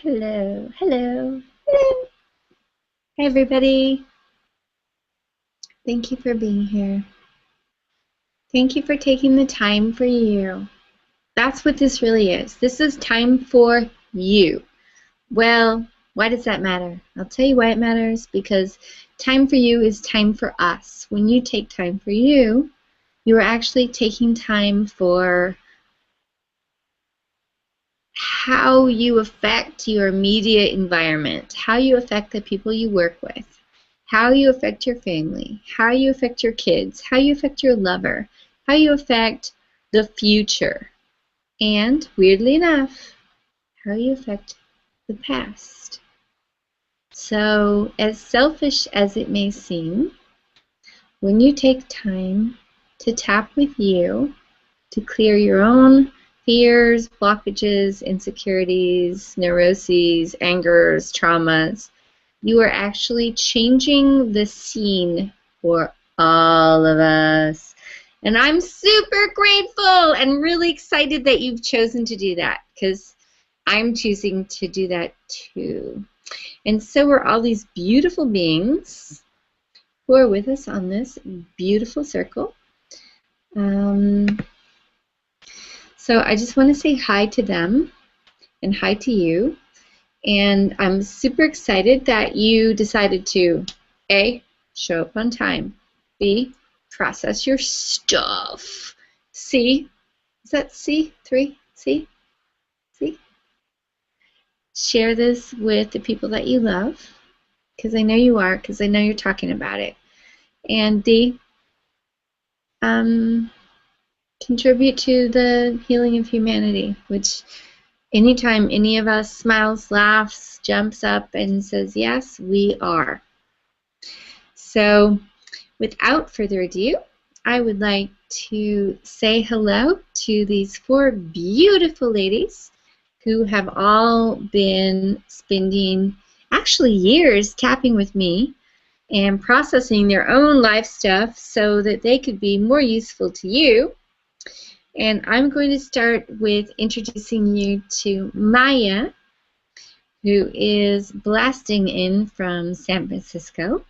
Hello, hello, hello. Hi, everybody. Thank you for being here. Thank you for taking the time for you. That's what this really is. This is time for you. Well, why does that matter? I'll tell you why it matters, because time for you is time for us. When you take time for you, you are actually taking time for how you affect your immediate environment, how you affect the people you work with, how you affect your family, how you affect your kids, how you affect your lover, how you affect the future, and, weirdly enough, how you affect the past. So, as selfish as it may seem, when you take time to tap with you, to clear your own fears, blockages, insecurities, neuroses, angers, traumas, you are actually changing the scene for all of us. And I'm super grateful and really excited that you've chosen to do that, because I'm choosing to do that too. And so are all these beautiful beings who are with us on this beautiful circle. So I just want to say hi to them and hi to you. And I'm super excited that you decided to A, show up on time, B, process your stuff, C, is that C? 3? C? C? Share this with the people that you love, because I know you are, because I know you're talking about it. And D, contribute to the healing of humanity, which anytime any of us smiles, laughs, jumps up, and says, yes, we are. So without further ado, I would like to say hello to these 4 beautiful ladies who have all been spending actually years tapping with me and processing their own life stuff so that they could be more useful to you. And I'm going to start with introducing you to Maya, who is blasting in from San Francisco.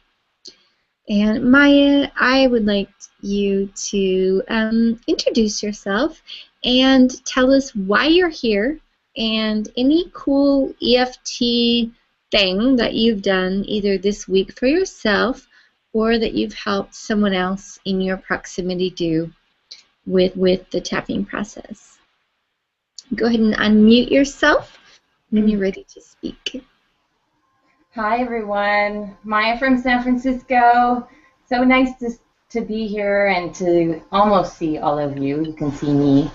And Maya, I would like you to introduce yourself and tell us why you're here and any cool EFT thing that you've done either this week for yourself or that you've helped someone else in your proximity do with the tapping process. Go ahead and unmute yourself when you're ready to speak. Hi, everyone. Maya from San Francisco. So nice to be here and to almost see all of you. You can see me.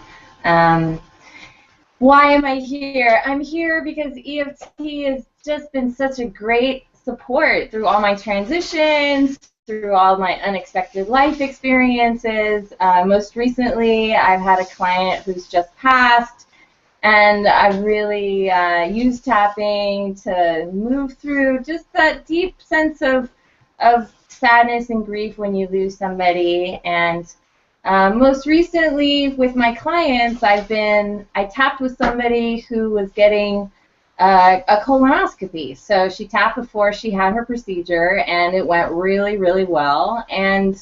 Why am I here? I'm here because EFT has just been such a great support through all my transitions, through all my unexpected life experiences. Most recently, I've had a client who's just passed, and I've really used tapping to move through just that deep sense of sadness and grief when you lose somebody. And most recently with my clients, I tapped with somebody who was getting a colonoscopy. So she tapped before she had her procedure, and it went really, really well. And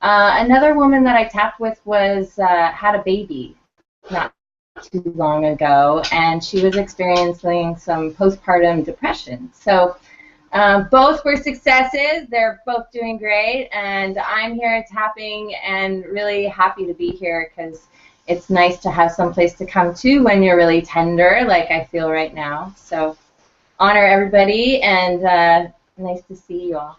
another woman that I tapped with was had a baby not too long ago, and she was experiencing some postpartum depression. So both were successes. They're both doing great, and I'm here tapping and really happy to be here because it's nice to have some place to come to when you're really tender, like I feel right now. So honor everybody, and nice to see you all.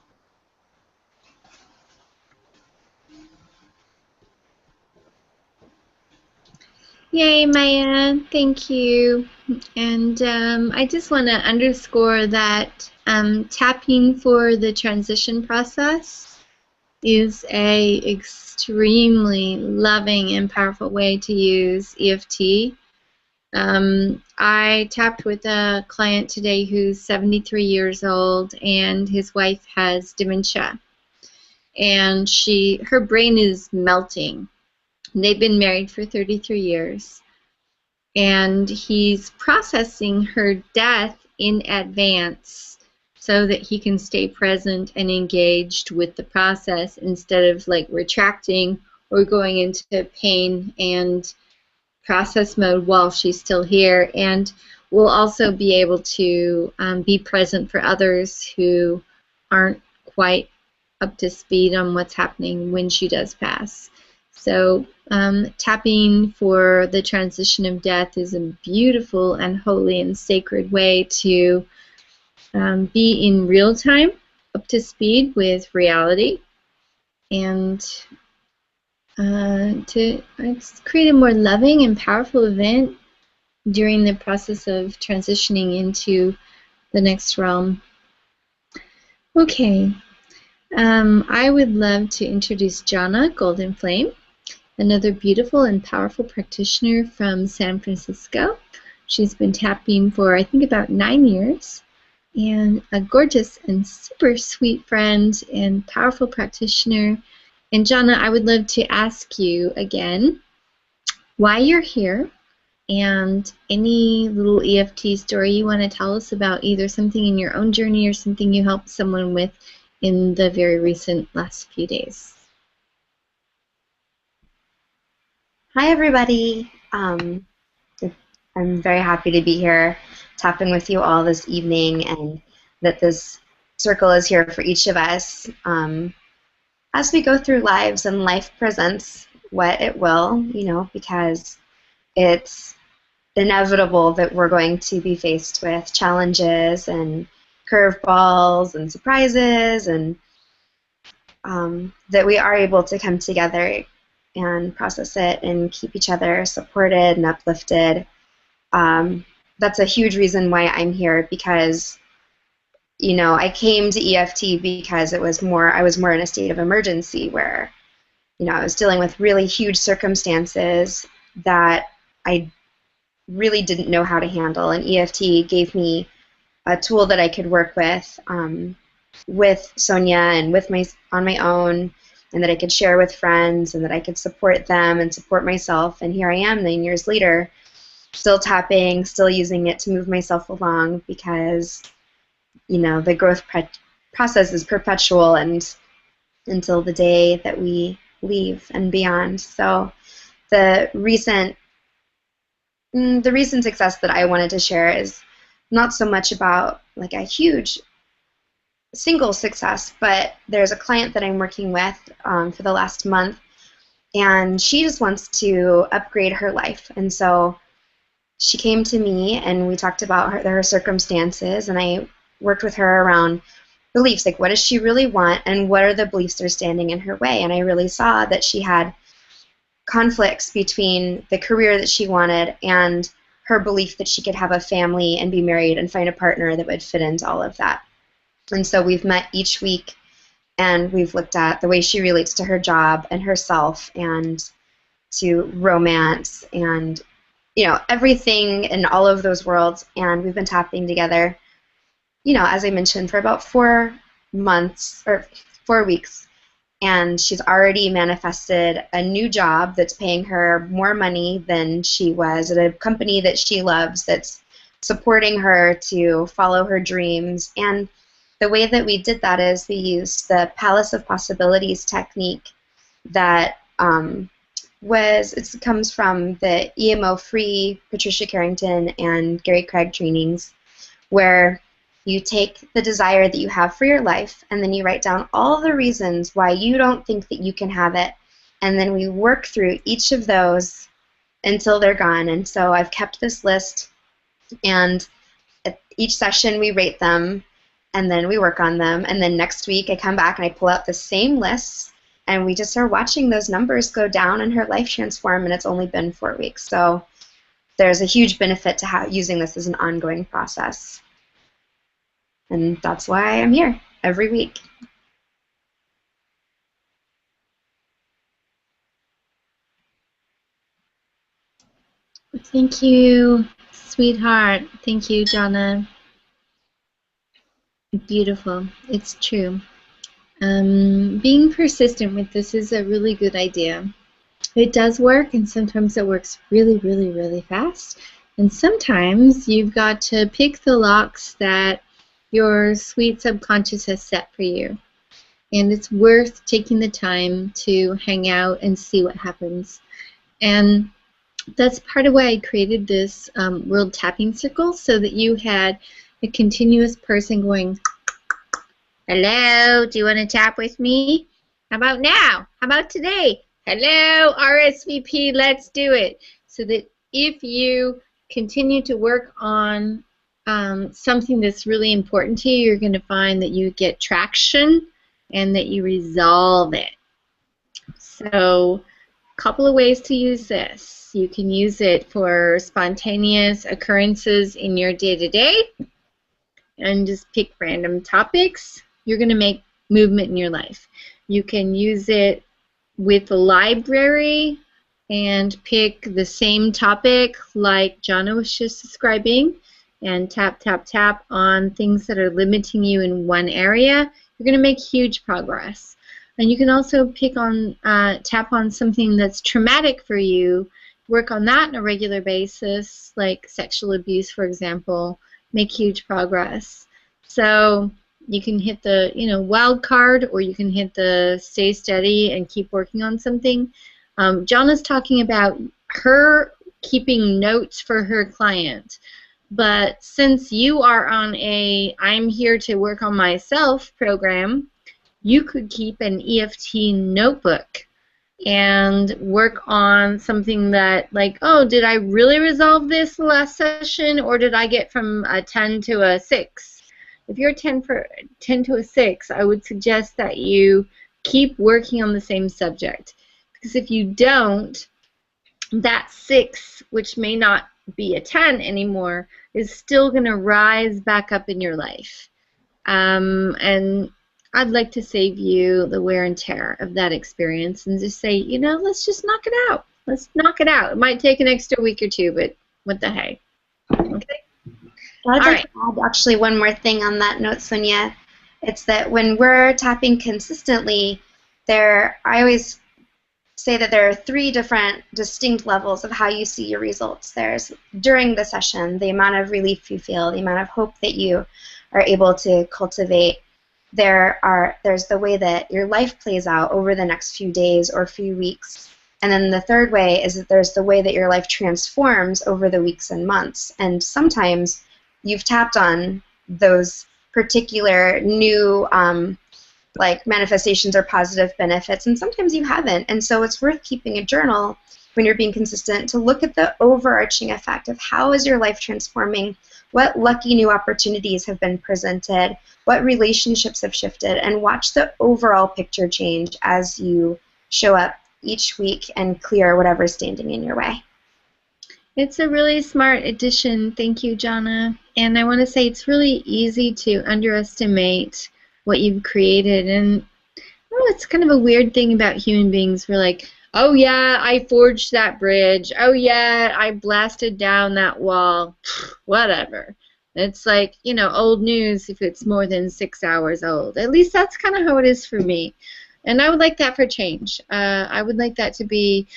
Yay, Maya, thank you. And I just want to underscore that tapping for the transition process is a extremely loving and powerful way to use EFT. I tapped with a client today who's 73 years old, and his wife has dementia. And her brain is melting. They've been married for 33 years. And he's processing her death in advance so that he can stay present and engaged with the process instead of like retracting or going into pain and process mode while she's still here. And we'll also be able to be present for others who aren't quite up to speed on what's happening when she does pass. So tapping for the transition of death is a beautiful and holy and sacred way to be in real time, up to speed with reality, and to create a more loving and powerful event during the process of transitioning into the next realm. Okay, I would love to introduce Jana Golden Flame, another beautiful and powerful practitioner from San Francisco. She's been tapping for, I think, about 9 years, and a gorgeous and super sweet friend and powerful practitioner. And Jana, I would love to ask you again why you're here and any little EFT story you want to tell us about either something in your own journey or something you helped someone with in the very recent last few days. Hi, everybody. I'm very happy to be here tapping with you all this evening, and that this circle is here for each of us as we go through lives and life presents what it will, you know, because it's inevitable that we're going to be faced with challenges and curveballs and surprises, and that we are able to come together and process it and keep each other supported and uplifted. That's a huge reason why I'm here, because, you know, I came to EFT because I was more in a state of emergency where, you know, I was dealing with really huge circumstances that I really didn't know how to handle, and EFT gave me a tool that I could work with Sonia and on my own, and that I could share with friends, and that I could support them and support myself. And here I am 9 years later, still tapping, still using it to move myself along, because, you know, the growth process is perpetual and until the day that we leave and beyond. So the recent success that I wanted to share is not so much about like a huge single success, but there's a client that I'm working with for the last month, and she just wants to upgrade her life. And so she came to me and we talked about her circumstances, and I worked with her around beliefs, like what does she really want and what are the beliefs that are standing in her way. And I really saw that she had conflicts between the career that she wanted and her belief that she could have a family and be married and find a partner that would fit into all of that. And so we've met each week, and we've looked at the way she relates to her job and herself and to romance and, you know, everything in all of those worlds. And we've been tapping together, you know, as I mentioned, for about 4 months or 4 weeks. And she's already manifested a new job that's paying her more money than she was at a company that she loves, that's supporting her to follow her dreams. And the way that we did that is we used the Palace of Possibilities technique that it comes from the EMO-free Patricia Carrington and Gary Craig trainings, where you take the desire that you have for your life, and then you write down all the reasons why you don't think that you can have it, and then we work through each of those until they're gone. And so I've kept this list, and at each session we rate them, and then we work on them, and then next week I come back and I pull out the same lists, and we just are watching those numbers go down and her life transform, and it's only been 4 weeks. So there's a huge benefit to using this as an ongoing process. And that's why I'm here every week. Thank you, sweetheart. Thank you, Jana. Beautiful. It's true. Being persistent with this is a really good idea. It does work, and sometimes it works really, really, really fast, And sometimes you've got to pick the locks that your sweet subconscious has set for you. And it's worth taking the time to hang out and see what happens. And that's part of why I created this World Tapping Circle, so that you had a continuous person going, hello, do you want to tap with me? How about now? How about today? Hello, RSVP, let's do it. So that if you continue to work on something that's really important to you, you're going to find that you get traction and that you resolve it. So, a couple of ways to use this. You can use it for spontaneous occurrences in your day-to-day and just pick random topics. You're going to make movement in your life. You can use it with the library and pick the same topic like Jana was just describing and tap, tap, tap on things that are limiting you in one area. You're going to make huge progress. And you can also pick on, tap on something that's traumatic for you, work on that on a regular basis, like sexual abuse, for example, make huge progress. So you can hit the, wild card, or you can hit the stay steady and keep working on something. Jana's talking about her keeping notes for her client. But since you are on a I'm here to work on myself program, you could keep an EFT notebook and work on something that, like, oh, did I really resolve this last session, or did I get from a 10 to a 6? If you're 10 to a 6, I would suggest that you keep working on the same subject. Because if you don't, that 6, which may not be a 10 anymore, is still going to rise back up in your life. And I'd like to save you the wear and tear of that experience and just say, let's just knock it out. Let's knock it out. It might take an extra week or two, but what the hey? Okay? I'd like to add actually one more thing on that note, Sonia. It's that when we're tapping consistently, I always say that there are 3 different distinct levels of how you see your results. There's during the session, the amount of relief you feel, the amount of hope that you are able to cultivate. There's the way that your life plays out over the next few days or few weeks. And then the third way is that there's the way that your life transforms over the weeks and months. And sometimes you've tapped on those particular new like manifestations or positive benefits, and sometimes you haven't. And so it's worth keeping a journal when you're being consistent to look at the overarching effect of how is your life transforming, what lucky new opportunities have been presented, what relationships have shifted, and watch the overall picture change as you show up each week and clear whatever's standing in your way. It's a really smart addition. Thank you, Jana. And I want to say it's really easy to underestimate what you've created. And it's kind of a weird thing about human beings. We're like, oh yeah, I forged that bridge. Oh yeah, I blasted down that wall. Whatever. It's like, old news if it's more than 6 hours old. At least that's kind of how it is for me. And I would like that for change. I would like that to be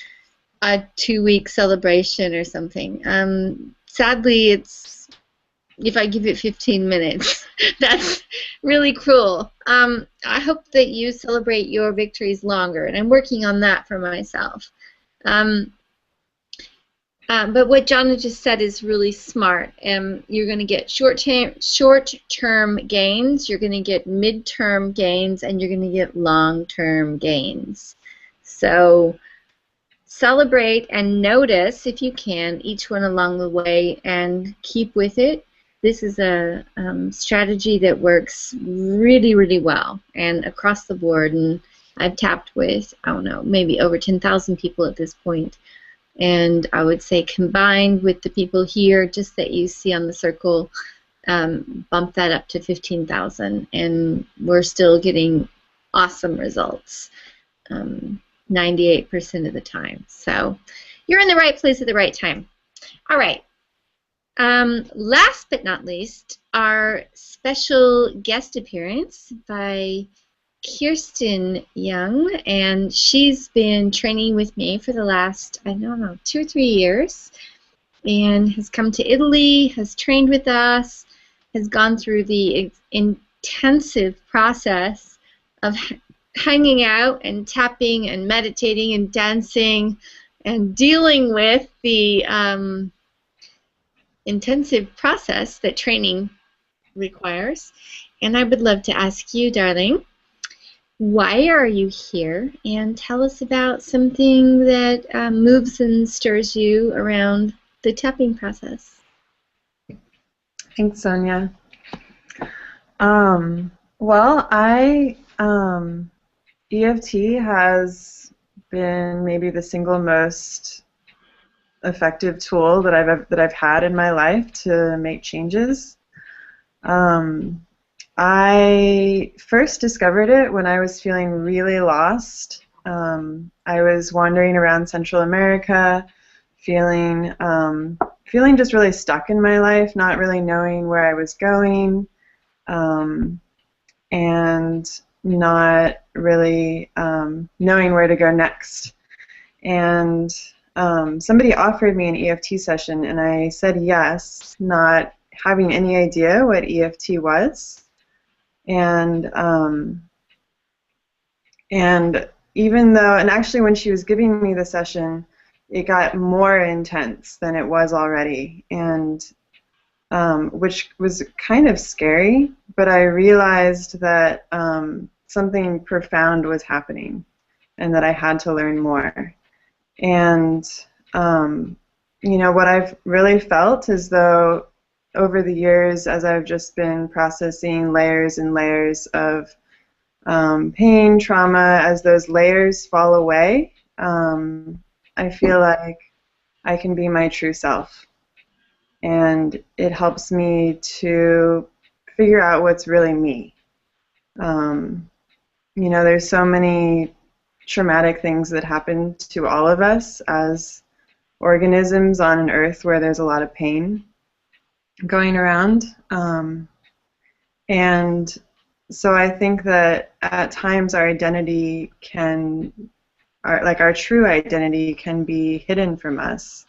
a 2-week celebration or something. Sadly, it's if I give it 15 minutes. That's really cruel. I hope that you celebrate your victories longer, and I'm working on that for myself. But what Jana just said is really smart. You're going to get short-term gains, you're going to get mid-term gains, and you're going to get long-term gains. So celebrate and notice, if you can, each one along the way and keep with it. This is a strategy that works really, really well and across the board. And I've tapped with, I don't know, maybe over 10,000 people at this point. And I would say combined with the people here, just that you see on the circle, bump that up to 15,000. And we're still getting awesome results 98% of the time. So you're in the right place at the right time. All right. Last but not least, our special guest appearance by Kirsten Young, and she's been training with me for the last, I don't know, 2 or 3 years. and has come to Italy, has trained with us, has gone through the intensive process of hanging out and tapping and meditating and dancing and dealing with the intensive process that training requires. And I would love to ask you, darling, why are you here? And tell us about something that moves and stirs you around the tapping process. Thanks, Sonia. Well, EFT has been maybe the single most effective tool that I've had in my life to make changes. I first discovered it when I was feeling really lost. I was wandering around Central America, feeling just really stuck in my life, not really knowing where I was going, and not really knowing where to go next. And somebody offered me an EFT session, and I said yes, not having any idea what EFT was. And even though, and actually when she was giving me the session, it got more intense than it was already, and which was kind of scary, but I realized that something profound was happening and that I had to learn more. And you know, what I've really felt is though over the years, as I've just been processing layers and layers of pain, trauma, as those layers fall away, I feel like I can be my true self. And it helps me to figure out what's really me. You know, there's so many traumatic things that happen to all of us as organisms on an earth where there's a lot of pain going around. And so I think that at times our identity our true identity can be hidden from us.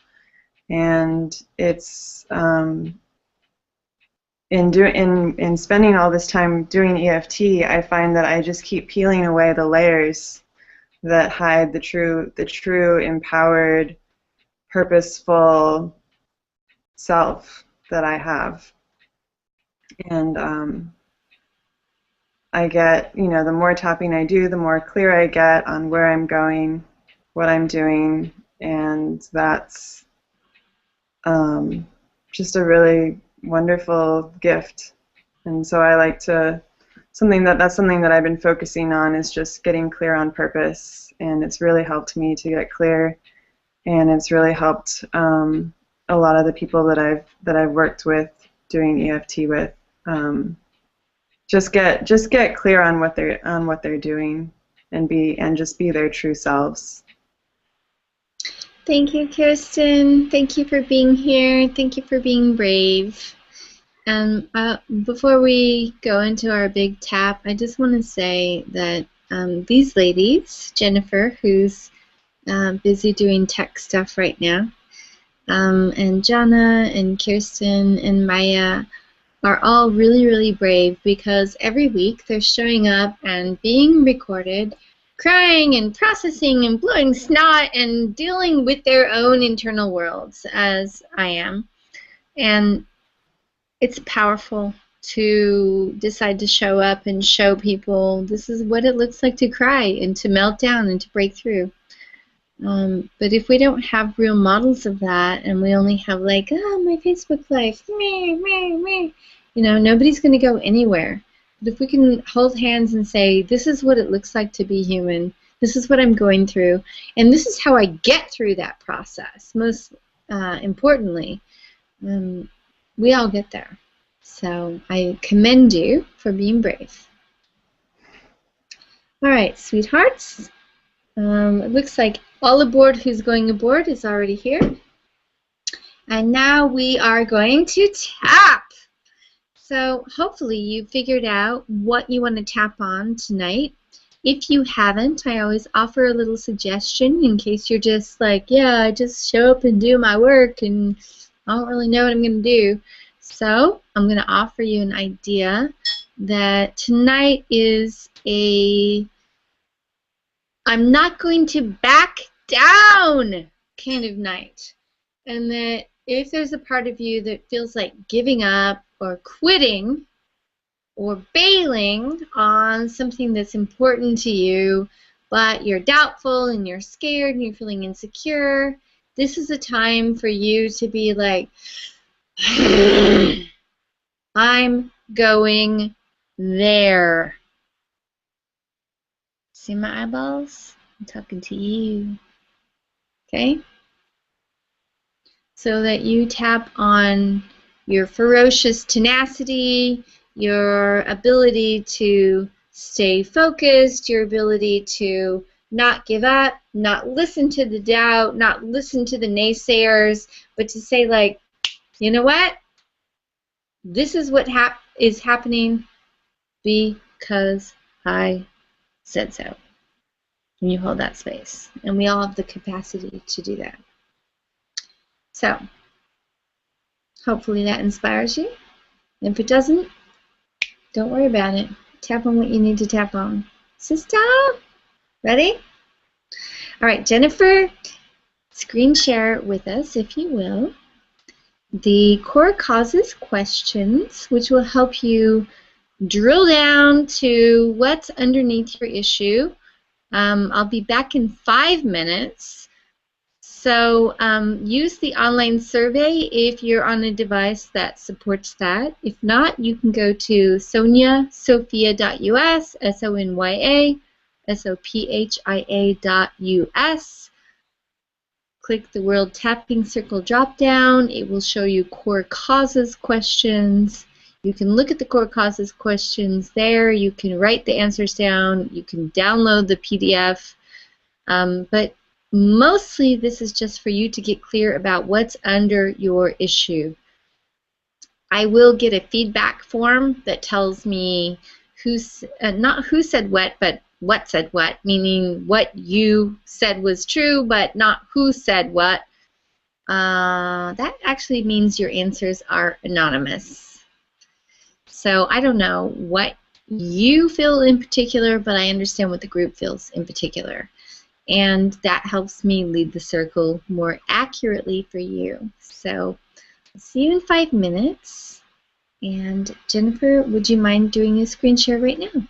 And it's in spending all this time doing EFT, I find that I just keep peeling away the layers that hide the true empowered, purposeful self that I have. And I get, you know, the more tapping I do, the more clear I get on where I'm going, what I'm doing, and that's just a really wonderful gift. And so I like to, that's something that I've been focusing on, is just getting clear on purpose, and it's really helped me to get clear, and it's really helped a lot of the people that I've worked with doing EFT with, just get clear on what they're doing, and just be their true selves. Thank you, Kirsten. Thank you for being here. Thank you for being brave. And before we go into our big tap, I just want to say that these ladies, Jennifer, who's busy doing tech stuff right now, and Jana and Kirsten and Maya are all really, really brave, because every week they're showing up and being recorded, crying and processing and blowing snot and dealing with their own internal worlds, as I am. And it's powerful to decide to show up and show people this is what it looks like to cry and to melt down and to break through. But if we don't have real models of that, and we only have like, oh, my Facebook life, me, you know, nobody's going to go anywhere. But if we can hold hands and say, this is what it looks like to be human, this is what I'm going through, and this is how I get through that process, most importantly, we all get there. So I commend you for being brave. All right, sweethearts. It looks like all aboard who's going aboard is already here. And now we are going to tap. So hopefully you figured out what you want to tap on tonight. If you haven't, I always offer a little suggestion in case you're just like, yeah, I just show up and do my work and I don't really know what I'm going to do. So I'm going to offer you an idea that tonight is I'm not going to back down kind of night. And that if there's a part of you that feels like giving up or quitting or bailing on something that's important to you, but you're doubtful and you're scared and you're feeling insecure, this is a time for you to be like, I'm going there. See my eyeballs? I'm talking to you. Okay? So that you tap on your ferocious tenacity, your ability to stay focused, your ability to not give up, not listen to the doubt, not listen to the naysayers, but to say like, you know what? This is what is happening because I said so. And you hold that space. And we all have the capacity to do that. So, hopefully that inspires you. And if it doesn't, don't worry about it. Tap on what you need to tap on. Sister, ready? All right, Jennifer, screen share with us, if you will, the core causes questions, which will help you drill down to what's underneath your issue. I'll be back in 5 minutes. So use the online survey if you're on a device that supports that. If not, you can go to sonyasophia.us, SONYASOPHIA.us. Click the World Tapping Circle drop-down. It will show you core causes questions. You can look at the core causes questions there. You can write the answers down. You can download the PDF. But mostly this is just for you to get clear about what's under your issue. I will get a feedback form that tells me not who said what, but what said what, meaning what you said was true, but not who said what. That actually means your answers are anonymous. So I don't know what you feel in particular, but I understand what the group feels in particular. And that helps me lead the circle more accurately for you. So I'll see you in 5 minutes. And Jennifer, would you mind doing a screen share right now?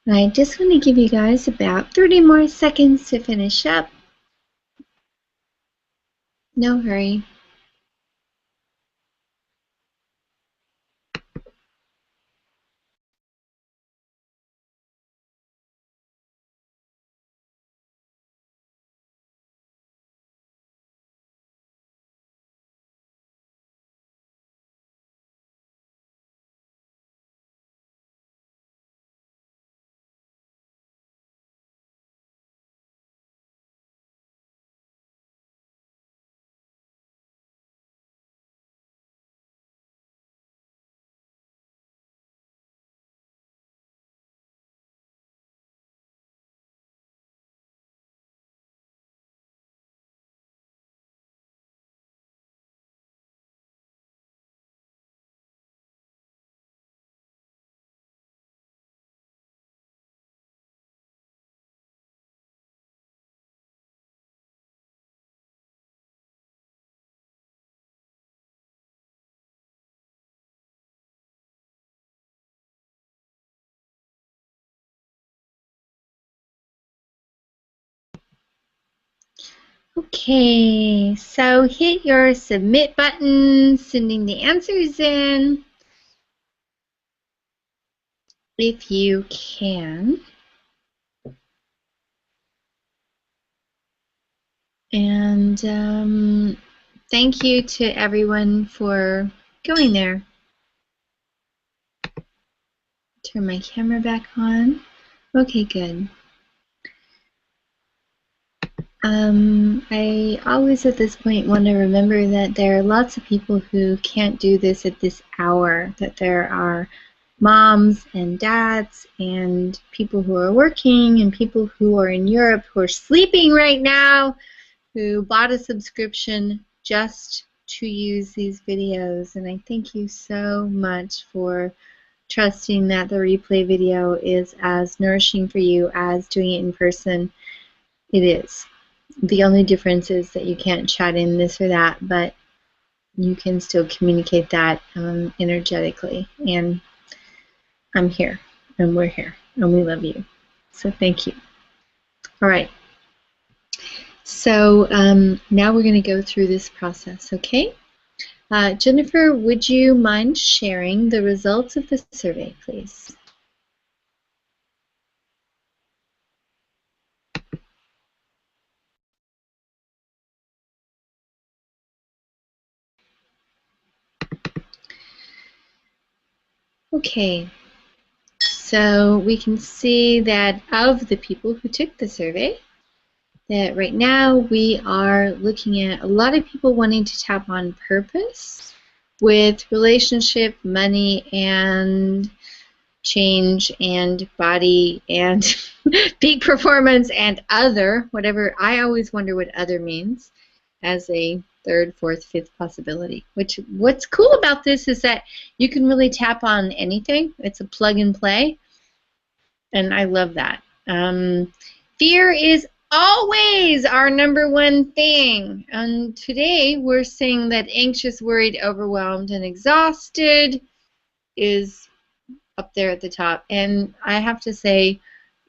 I just want to give you guys about 30 more seconds to finish up. No hurry. Okay, so hit your submit button, sending the answers in if you can. And thank you to everyone for going there. Turn my camera back on. Okay, good. I always at this point want to remember that there are lots of people who can't do this at this hour, that there are moms and dads and people who are working and people who are in Europe who are sleeping right now, who bought a subscription just to use these videos. And I thank you so much for trusting that the replay video is as nourishing for you as doing it in person. It is. The only difference is that you can't chat in this or that, but you can still communicate that energetically. And I'm here, and we're here, and we love you. So thank you. All right. So now we're going to go through this process, okay? Jennifer, would you mind sharing the results of the survey, please? Okay, so we can see that of the people who took the survey, that right now we are looking at a lot of people wanting to tap on purpose with relationship, money, and change, and body, and peak performance, and other, whatever. I always wonder what other means as a third, fourth, fifth possibility. What's cool about this is that you can really tap on anything. It's a plug and play, and I love that. Fear is always our number one thing, and today we're seeing that anxious, worried, overwhelmed, and exhausted is up there at the top, and I have to say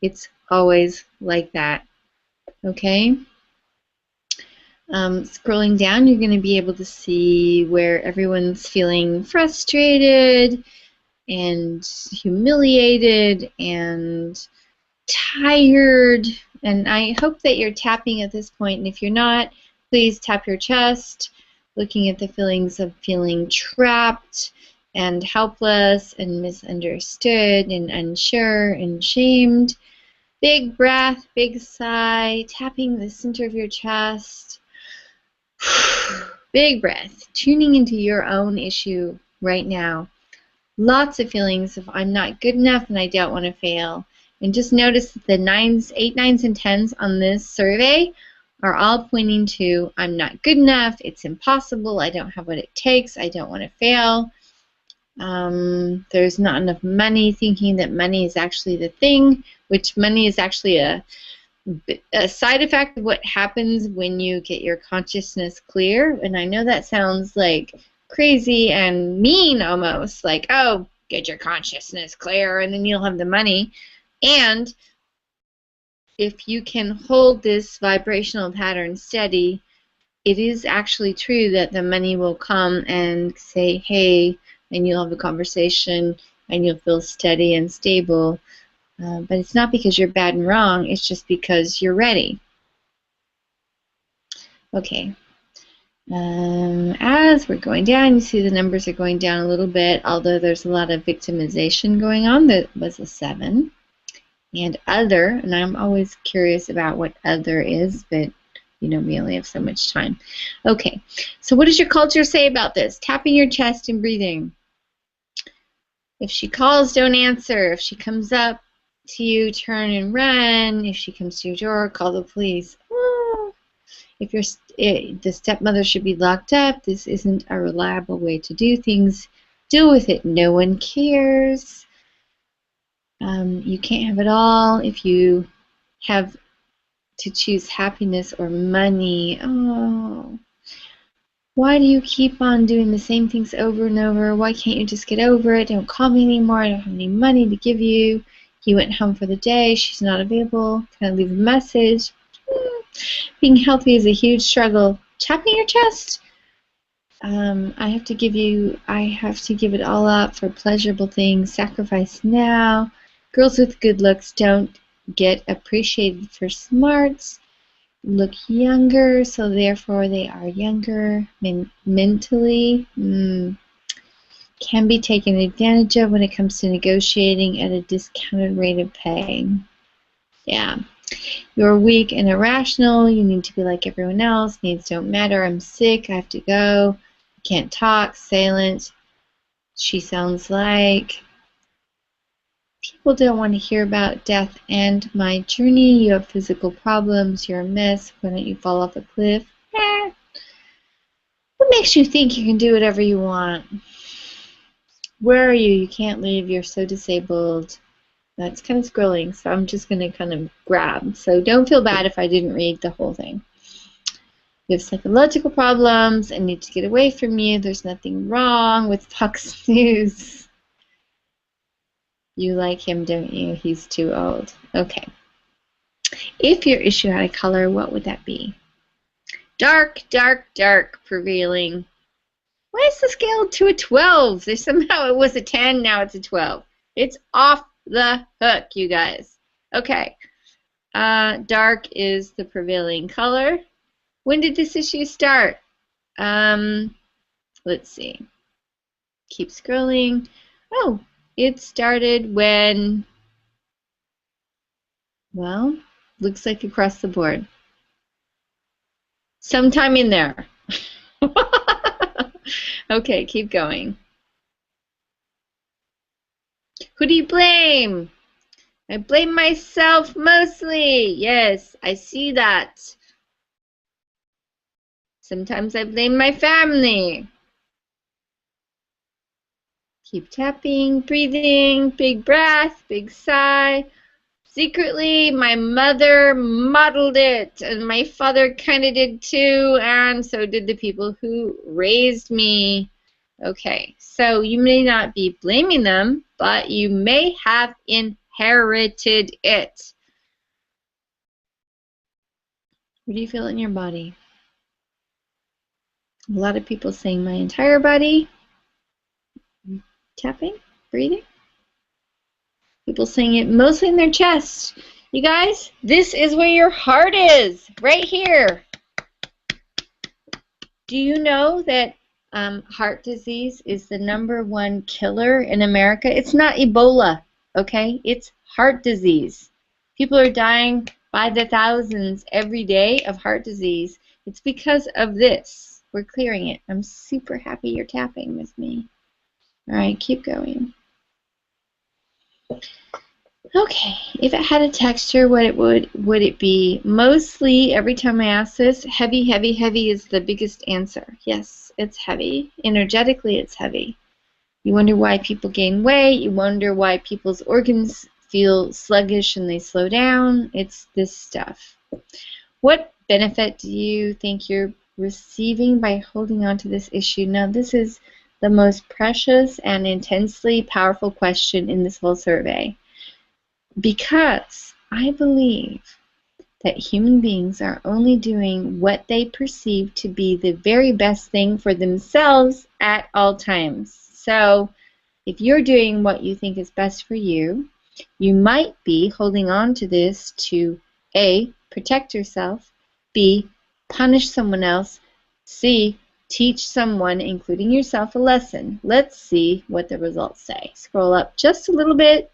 it's always like that. Okay, scrolling down, you're going to be able to see where everyone's feeling frustrated and humiliated and tired, and I hope that you're tapping at this point, and if you're not, please tap your chest, looking at the feelings of feeling trapped and helpless and misunderstood and unsure and shamed. Big breath, big sigh, tapping the center of your chest. Big breath, tuning into your own issue right now. Lots of feelings of I'm not good enough and I don't want to fail. And just notice that the 9s, 8, 9s, and 10s on this survey are all pointing to I'm not good enough, it's impossible, I don't have what it takes, I don't want to fail. There's not enough money, thinking that money is actually the thing, which money is actually a side effect of what happens when you get your consciousness clear. And I know that sounds like crazy and mean almost, like, oh, get your consciousness clear and then you'll have the money. And if you can hold this vibrational pattern steady, it is actually true that the money will come and say, hey, and you'll have a conversation and you'll feel steady and stable. But it's not because you're bad and wrong, it's just because you're ready. Okay. As we're going down, you see the numbers are going down a little bit, although there's a lot of victimization going on. That was a 7. And other, and I'm always curious about what other is, but you know, we only have so much time. Okay, so what does your culture say about this? Tapping your chest and breathing. If she calls, don't answer. If she comes up to you, turn and run. If she comes to your door, call the police. If the stepmother should be locked up, this isn't a reliable way to do things. Deal with it. No one cares. You can't have it all. If you have to choose happiness or money, oh, why do you keep on doing the same things over and over? Why can't you just get over it? Don't call me anymore. I don't have any money to give you. He went home for the day. She's not available. Can I leave a message? Being healthy is a huge struggle. Tapping your chest. I have to give it all up for pleasurable things. Sacrifice now. Girls with good looks don't get appreciated for smarts. Look younger, so therefore they are younger mentally. Can be taken advantage of when it comes to negotiating at a discounted rate of pay. Yeah. You're weak and irrational. You need to be like everyone else. Needs don't matter. I'm sick. I have to go. Can't talk. Silent. She sounds like. People don't want to hear about death and my journey. You have physical problems. You're a mess. Why don't you fall off a cliff? What makes you think you can do whatever you want? Where are you? You can't leave. You're so disabled. That's kind of scrolling, so I'm just going to kind of grab. So don't feel bad if I didn't read the whole thing. You have psychological problems. I need to get away from you. There's nothing wrong with Fox News. You like him, don't you? He's too old. Okay. If your issue had a color, what would that be? Dark, dark, dark, prevailing. Why is the scale to a 12? Somehow it was a 10, now it's a 12. It's off the hook, you guys. Okay. Dark is the prevailing color. When did this issue start? Let's see. Keep scrolling. Oh, it started when, well, looks like across the board. Sometime in there. Okay, keep going. Who do you blame? I blame myself mostly. Yes, I see that. Sometimes I blame my family. Keep tapping, breathing, big breath, big sigh. Secretly, my mother modeled it, and my father kind of did too, and so did the people who raised me. Okay, so you may not be blaming them, but you may have inherited it. What do you feel in your body? A lot of people saying my entire body. Tapping, breathing. People saying it mostly in their chest. You guys, this is where your heart is, right here. Do you know that heart disease is the #1 killer in America? It's not Ebola, okay? It's heart disease. People are dying by the thousands every day of heart disease. It's because of this. We're clearing it. I'm super happy you're tapping with me. All right, keep going. Okay, if it had a texture, what would it be? Mostly, every time I ask this, heavy, heavy, heavy is the biggest answer. Yes, it's heavy. Energetically, it's heavy. You wonder why people gain weight. You wonder why people's organs feel sluggish and they slow down. It's this stuff. What benefit do you think you're receiving by holding on to this issue? Now, this is the most precious and intensely powerful question in this whole survey. because I believe that human beings are only doing what they perceive to be the very best thing for themselves at all times. So if you're doing what you think is best for you, you might be holding on to this to A, protect yourself, B, punish someone else, C, teach someone, including yourself, a lesson. Let's see what the results say. Scroll up just a little bit.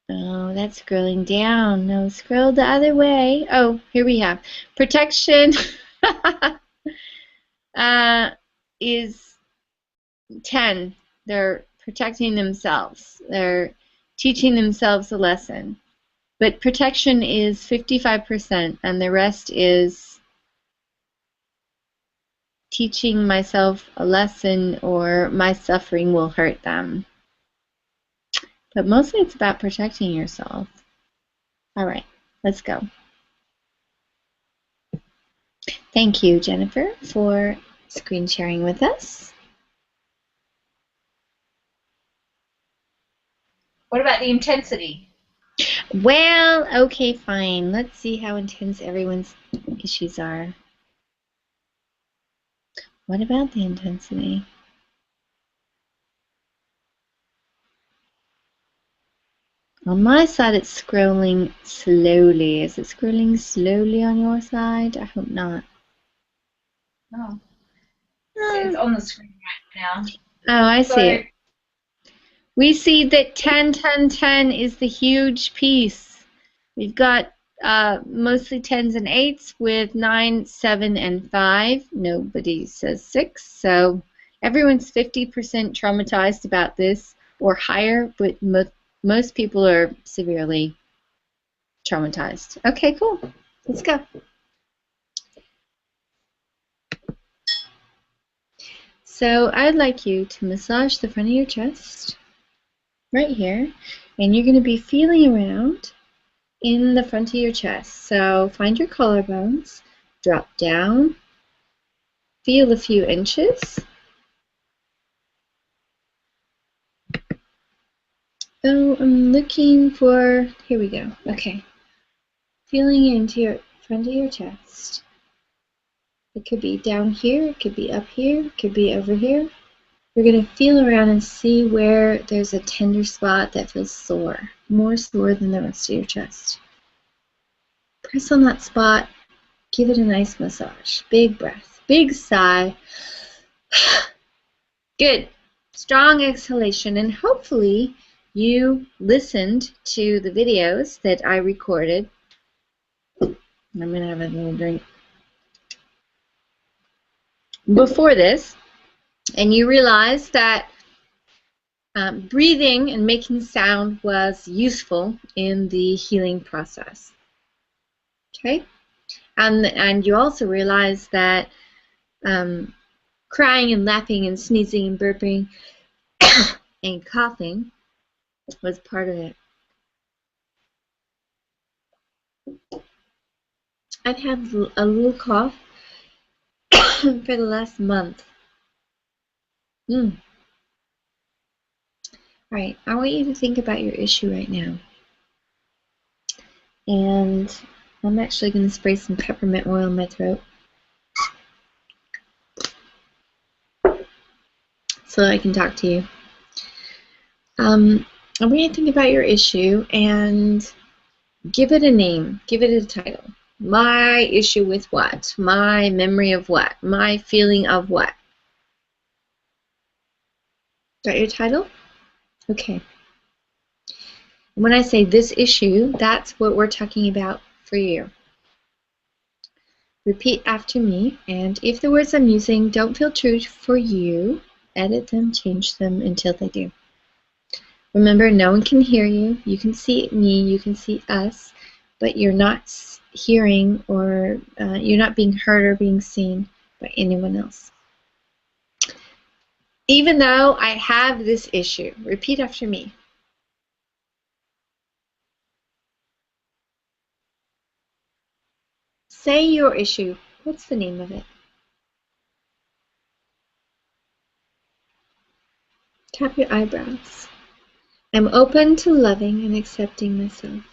Oh, that's scrolling down. No, scroll the other way. Oh, here we have protection is 10. They're protecting themselves. They're teaching themselves a lesson. But protection is 55%, and the rest is teaching myself a lesson or my suffering will hurt them. But mostly it's about protecting yourself. All right, let's go. Thank you, Jennifer, for screen sharing with us. What about the intensity? Well, okay, fine. Let's see how intense everyone's issues are. What about the intensity? On my side, it's scrolling slowly. Is it scrolling slowly on your side? I hope not. Oh. It's on the screen right now. Oh, I see it. So, We see that 10, 10, 10 is the huge piece. We've got mostly 10s and 8s with 9, 7, and 5. Nobody says 6. So everyone's 50% traumatized about this or higher, but most people are severely traumatized. Okay, cool. Let's go. So I'd like you to massage the front of your chest right here, and you're going to be feeling around in the front of your chest. So find your collarbones, drop down, feel a few inches. Oh, I'm looking for, here we go. Okay. Feeling into your front of your chest. It could be down here, it could be up here, it could be over here. You're going to feel around and see where there's a tender spot that feels sore, more sore than the rest of your chest. Press on that spot, give it a nice massage. Big breath, big sigh. Good. Strong exhalation, and hopefully you listened to the videos that I recorded. I'm going to have a little drink before this, and you realized that breathing and making sound was useful in the healing process. Okay? And you also realized that crying and laughing and sneezing and burping and coughing was part of it. I've had a little cough for the last month. All right, I want you to think about your issue right now. And I'm actually going to spray some peppermint oil in my throat so I can talk to you. I want you to think about your issue and give it a name, give it a title. My issue with what? My memory of what? My feeling of what? Got your title? Okay. When I say this issue, that's what we're talking about for you. Repeat after me, and if the words I'm using don't feel true for you, edit them, change them until they do. Remember, no one can hear you. You can see me, you can see us, but you're not hearing or you're not being heard or being seen by anyone else. Even though I have this issue, repeat after me. Say your issue. What's the name of it? Tap your eyebrows. I'm open to loving and accepting myself.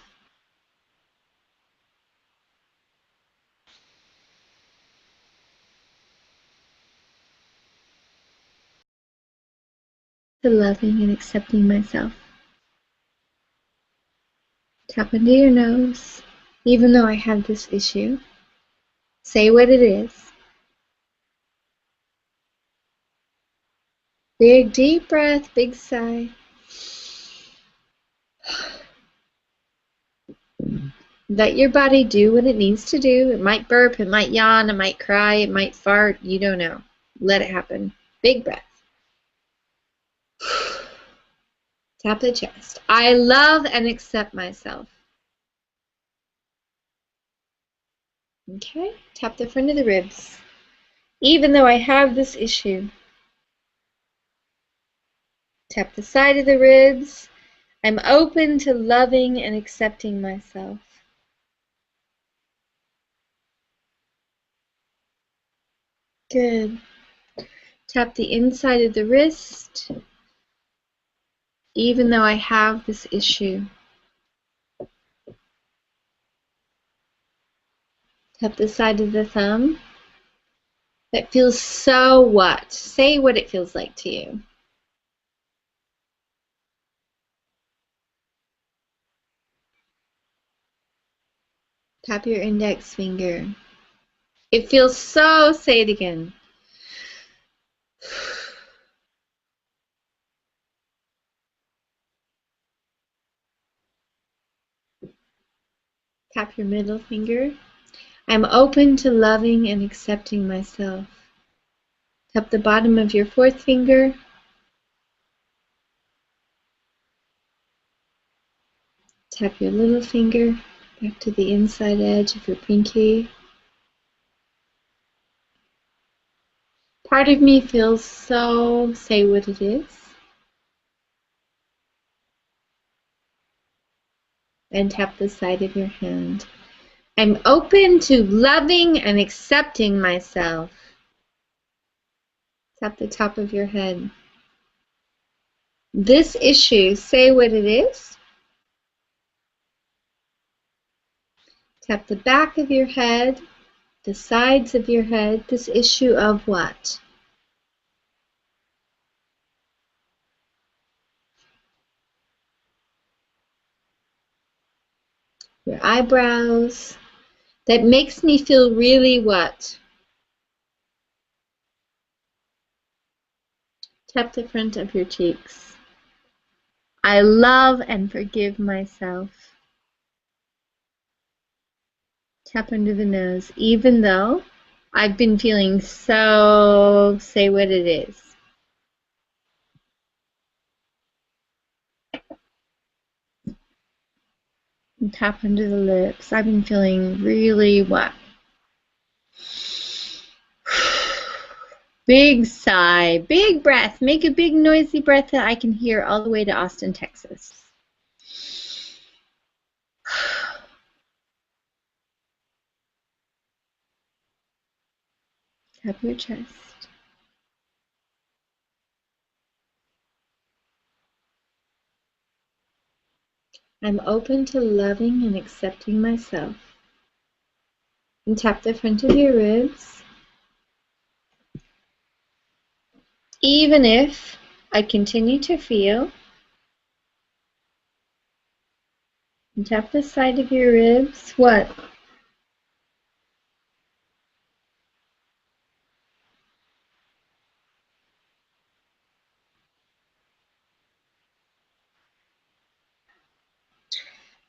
To loving and accepting myself. Tap into your nose. Even though I have this issue, say what it is. Big deep breath, big sigh. Let your body do what it needs to do. It might burp, it might yawn, it might cry, it might fart. You don't know. Let it happen. Big breath. Tap the chest. I love and accept myself. Okay, tap the front of the ribs. Even though I have this issue. Tap the side of the ribs. I'm open to loving and accepting myself. Good. Tap the inside of the wrist. Even though I have this issue. Tap the side of the thumb. That feels so what? Say what it feels like to you. Tap your index finger. It feels so, say it again. Tap your middle finger. I'm open to loving and accepting myself. Tap the bottom of your fourth finger. Tap your little finger back to the inside edge of your pinky. Part of me feels so, say what it is. And tap the side of your hand. I'm open to loving and accepting myself. Tap the top of your head. This issue, say what it is. Tap the back of your head, the sides of your head. This issue of what? Your eyebrows. That makes me feel really what? Tap the front of your cheeks. I love and forgive myself. Tap under the nose. Even though I've been feeling so, say what it is. And tap under the lips. I've been feeling really what? Big sigh, big breath. Make a big noisy breath that I can hear all the way to Austin, Texas. Tap your chest. I'm open to loving and accepting myself. And tap the front of your ribs. Even if I continue to feel. And tap the side of your ribs. What?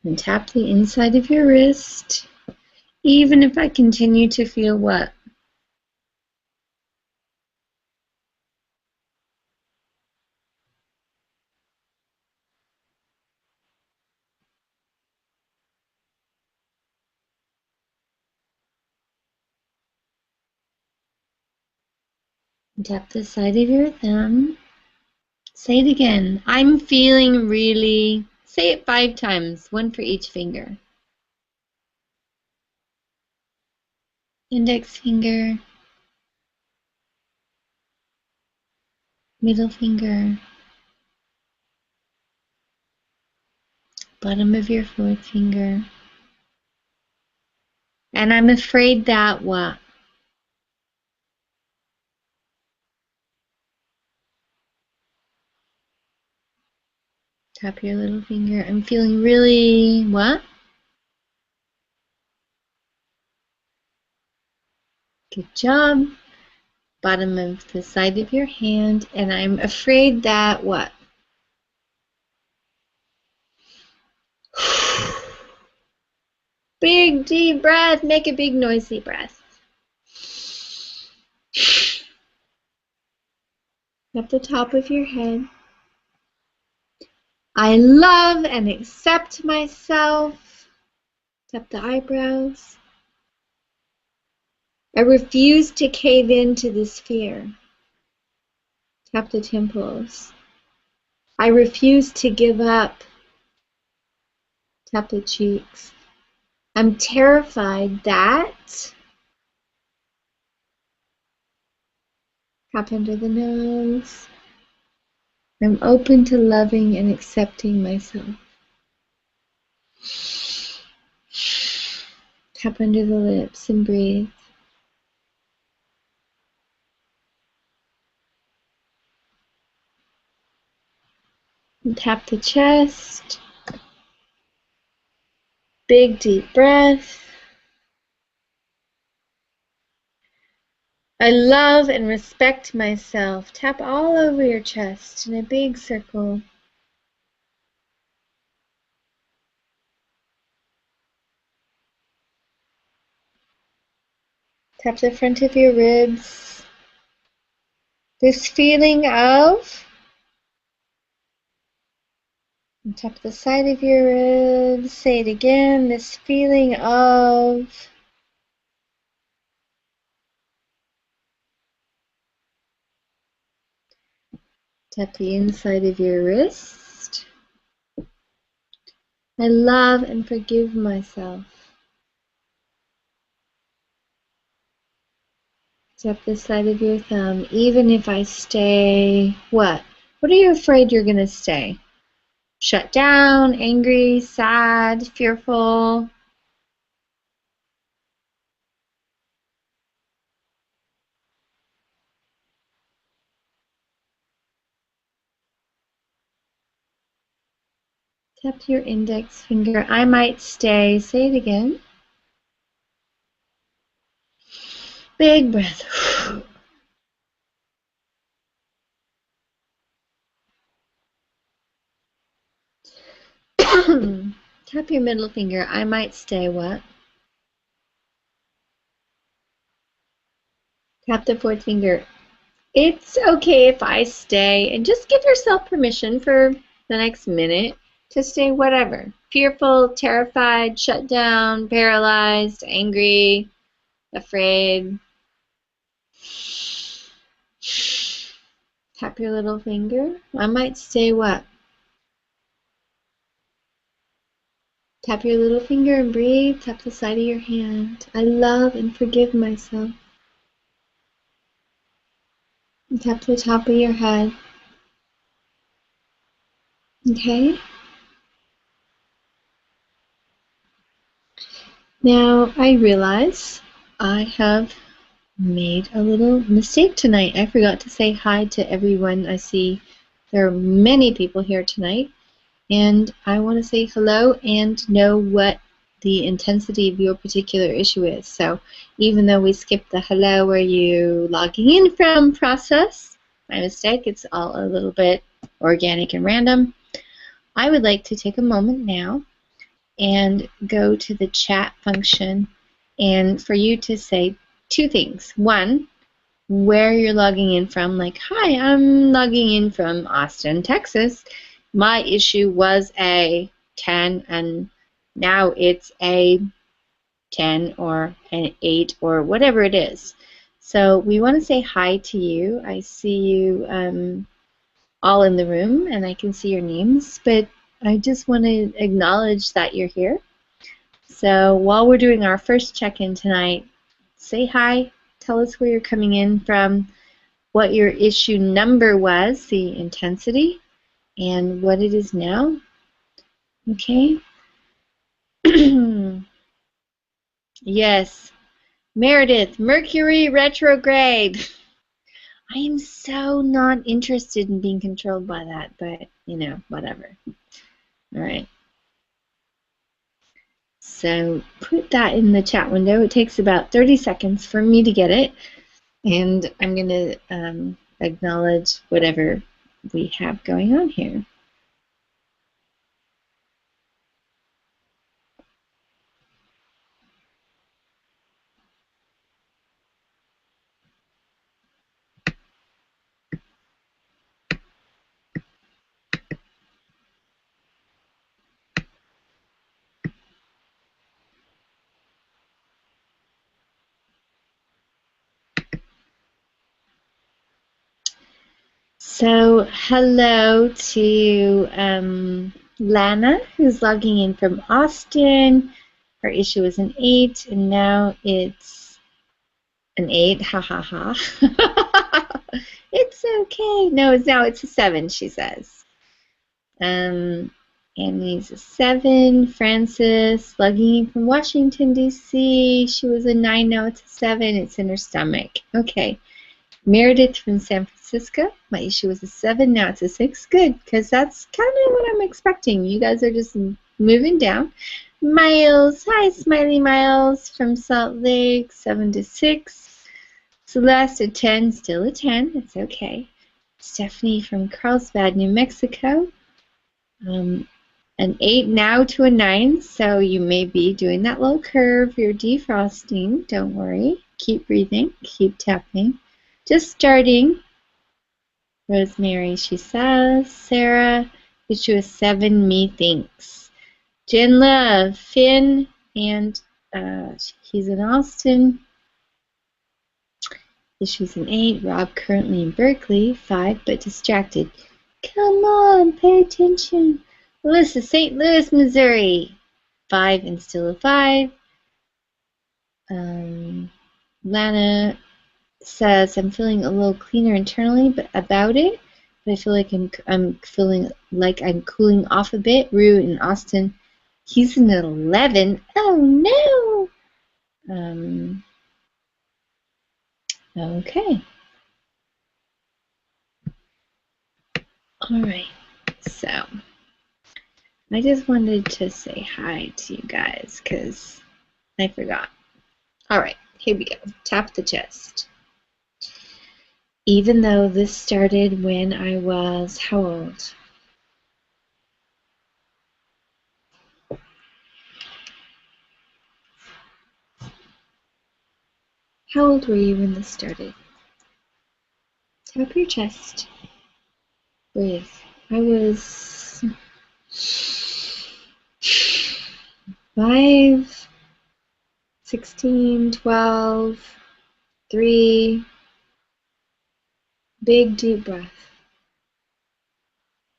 And tap the inside of your wrist. Even if I continue to feel what? And tap the side of your thumb. Say it again. I'm feeling really. Say it 5 times, one for each finger. Index finger. Middle finger. bottom of your fourth finger. And I'm afraid that what? Tap your little finger. I'm feeling really what? Good job. Bottom of the side of your hand. And I'm afraid that what? Big deep breath. Make a big noisy breath. At the top of your head. I love and accept myself. Tap the eyebrows. I refuse to cave into this fear. Tap the temples. I refuse to give up. Tap the cheeks. I'm terrified that. Tap under the nose. I'm open to loving and accepting myself. Tap under the lips and breathe. And tap the chest. Big deep breath. I love and respect myself. Tap all over your chest in a big circle. Tap the front of your ribs. This feeling of, and tap the side of your ribs. Say it again. This feeling of. Tap the inside of your wrist. I love and forgive myself. Tap the side of your thumb. Even if I stay, what? What are you afraid you're going to stay? Shut down, angry, sad, fearful. Tap your index finger. I might stay. Say it again. Big breath. Tap your middle finger. I might stay. What? Tap the fourth finger. It's okay if I stay. And just give yourself permission for the next minute to stay whatever. Fearful, terrified, shut down, paralyzed, angry, afraid. Tap your little finger. I might stay what? Tap your little finger and breathe. Tap the side of your hand. I love and forgive myself. And tap the top of your head. Okay? Now, I realize I have made a little mistake tonight. I forgot to say hi to everyone. I see there are many people here tonight, and I want to say hello and know what the intensity of your particular issue is. So even though we skipped the hello, are you logging in from process? My mistake. It's all a little bit organic and random. I would like to take a moment now and go to the chat function and for you to say two things. One, where you're logging in from, like, hi, I'm logging in from Austin, Texas. My issue was a 10 and now it's a 10 or an 8 or whatever it is. So we want to say hi to you. I see you all in the room and I can see your names, but I just want to acknowledge that you're here. So while we're doing our first check-in tonight, say hi, tell us where you're coming in from, what your issue number was, the intensity, and what it is now. Okay. Yes. Meredith, Mercury retrograde. I am so not interested in being controlled by that, but, you know, whatever. All right. So put that in the chat window. It takes about 30 seconds for me to get it. And I'm going to acknowledge whatever we have going on here. So hello to Lana, who's logging in from Austin. Her issue was an 8, and now it's an 8. Ha ha ha. It's okay. No, it's a 7, she says. Annie's a 7. Frances, logging in from Washington, D.C. She was a 9, now it's a 7. It's in her stomach. Okay. Meredith from San Francisco. My issue was a 7, now it's a 6. Good, because that's kind of what I'm expecting. You guys are just moving down. Miles, hi, Smiley Miles from Salt Lake, 7 to 6. Celeste, a 10, still a 10. It's okay. Stephanie from Carlsbad, New Mexico. An 8 now to a 9, so you may be doing that little curve. You're defrosting. Don't worry. Keep breathing. Keep tapping. Just starting. Rosemary, she says. Sarah, issue is 7, methinks. Jen Love, Finn, and he's in Austin. Issue's an 8. Rob, currently in Berkeley, 5, but distracted. Come on, pay attention. Melissa, St. Louis, Missouri, 5 and still a 5. Lana says, I'm feeling a little cleaner internally about it, but I feel like I'm feeling like I'm cooling off a bit. Rue in Austin, he's an 11. Oh no. Okay. All right. So I just wanted to say hi to you guys because I forgot. All right, here we go. Tap the chest. Even though this started when I was how old? How old were you when this started? Tap your chest. Breathe. I was 5, 16, 12, 3. Big deep breath.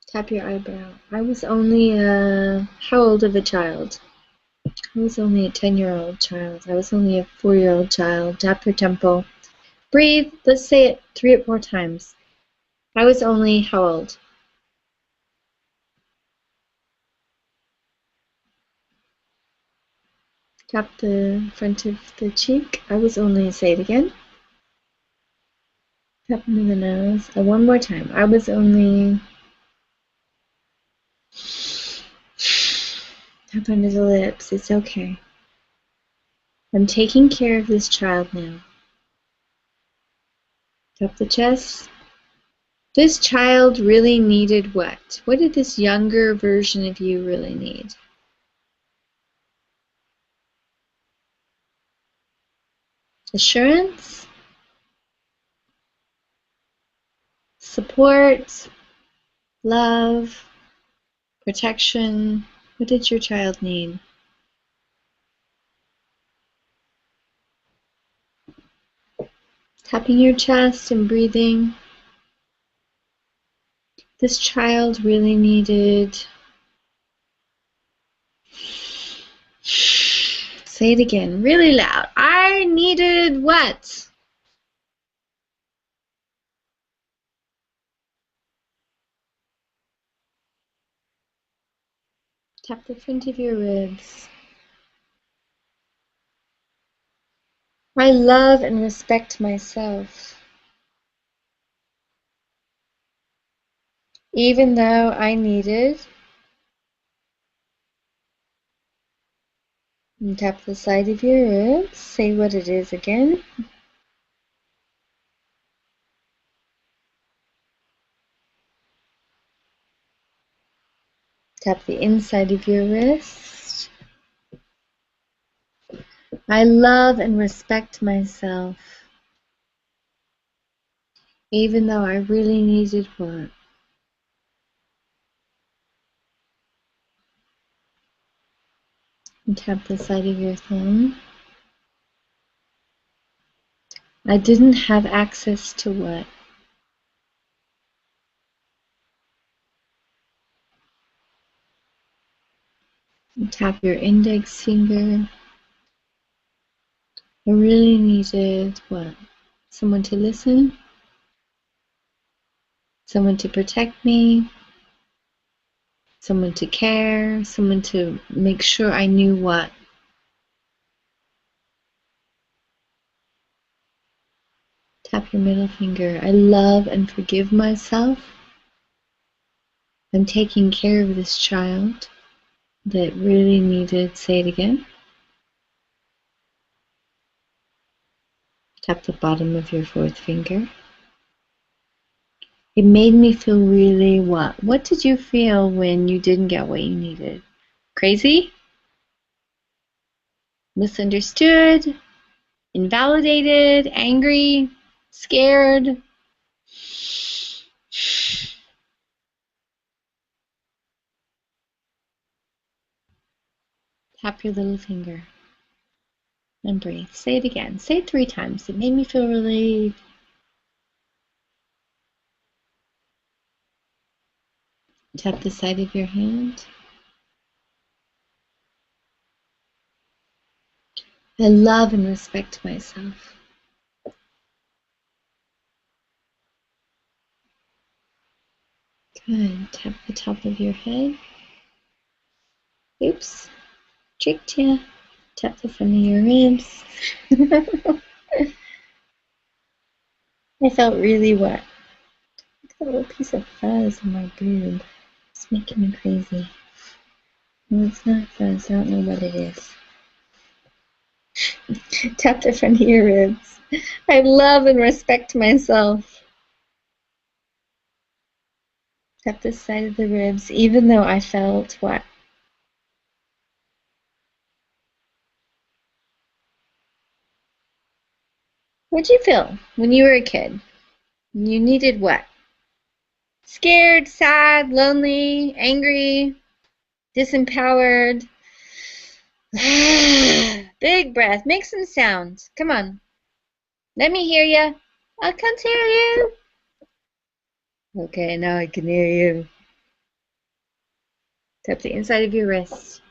Tap your eyebrow. I was only how old of a child? I was only a 10-year-old child. I was only a 4-year-old child. Tap your temple. Breathe. Let's say it 3 or 4 times. I was only how old? Tap the front of the cheek. I was only, say it again. Tap into the nose. One more time. I was only. Tap under the lips. It's okay. I'm taking care of this child now. Tap the chest. This child really needed what? What did this younger version of you really need? Assurance? Support? Love? Protection? What did your child need? Tapping your chest and breathing. This child really needed. Say it again, really loud. I needed what? Tap the front of your ribs. I love and respect myself. Even though I needed. And tap the side of your ribs. Say what it is again. Tap the inside of your wrist. I love and respect myself. Even though I really needed what? And tap the side of your thumb. I didn't have access to what? And tap your index finger. I really needed what? Someone to listen? Someone to protect me? Someone to care? Someone to make sure I knew what? Tap your middle finger. I love and forgive myself. I'm taking care of this child that really needed, say it again. Tap the bottom of your fourth finger. It made me feel really what? What did you feel when you didn't get what you needed? Crazy? Misunderstood? Invalidated? Angry? Scared? Tap your little finger and breathe. Say it again. Say it 3 times. It made me feel really. Tap the side of your hand. I love and respect myself. Good. Tap the top of your head. Oops. Tricked ya. Tap the front of your ribs. I felt really wet. Look at that little piece of fuzz on my boob. It's making me crazy. No, it's not fuzz. I don't know what it is. Tap the front of your ribs. I love and respect myself. Tap the side of the ribs, even though I felt what? What'd you feel when you were a kid? You needed what? Scared, sad, lonely, angry, disempowered. Big breath. Make some sounds. Come on. Let me hear you. I can't hear you. Okay, now I can hear you. Tap the inside of your wrist.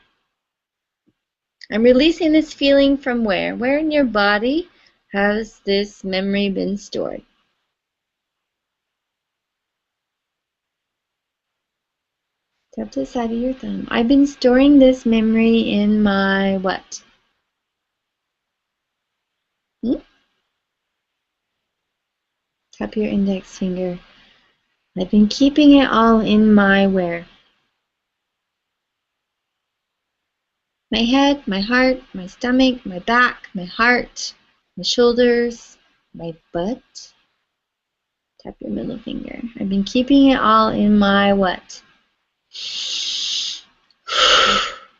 I'm releasing this feeling from where? Where in your body has this memory been stored? Tap the side of your thumb. I've been storing this memory in my what? Tap your index finger. I've been keeping it all in my where? My head, my heart, my stomach, my back, my heart, my shoulders, my butt. Tap your middle finger. I've been keeping it all in my what?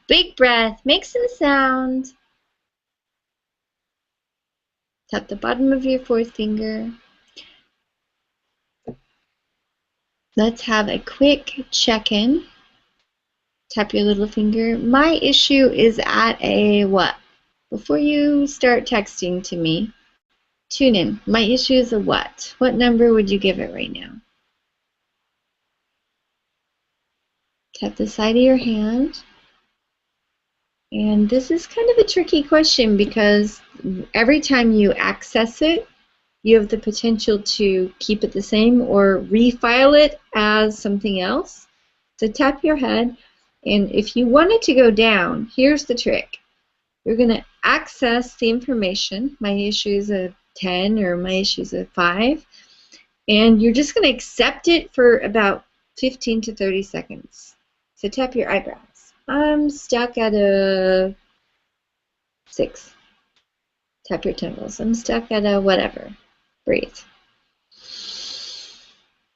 Big breath. Make some sound. Tap the bottom of your fourth finger. Let's have a quick check-in. Tap your little finger. My issue is at a what? Before you start texting to me, tune in. My issue is a what? What number would you give it right now? Tap the side of your hand. And this is kind of a tricky question because every time you access it, you have the potential to keep it the same or refile it as something else. So tap your head. And if you want it to go down, here's the trick. You're going to access the information. My issue is a 10 or my issue is a 5. And you're just going to accept it for about 15 to 30 seconds. So tap your eyebrows. I'm stuck at a 6. Tap your temples. I'm stuck at a whatever. Breathe.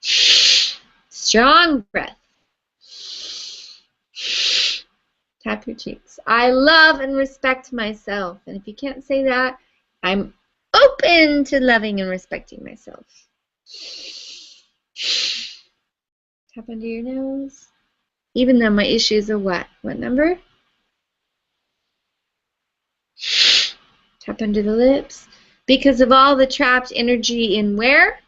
Strong breath. Tap your cheeks. I love and respect myself. And if you can't say that, I'm open to loving and respecting myself. Tap under your nose. Even though my issues are what? What number? Tap under the lips. Because of all the trapped energy in where?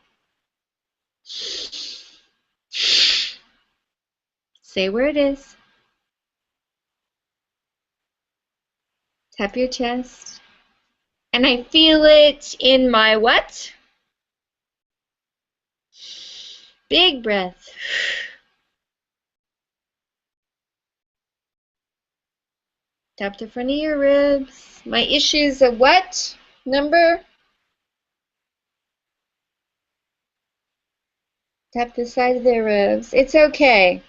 Say where it is. Tap your chest. And I feel it in my what? Big breath. Tap the front of your ribs. My issues of what number? Tap the side of their ribs. It's okay.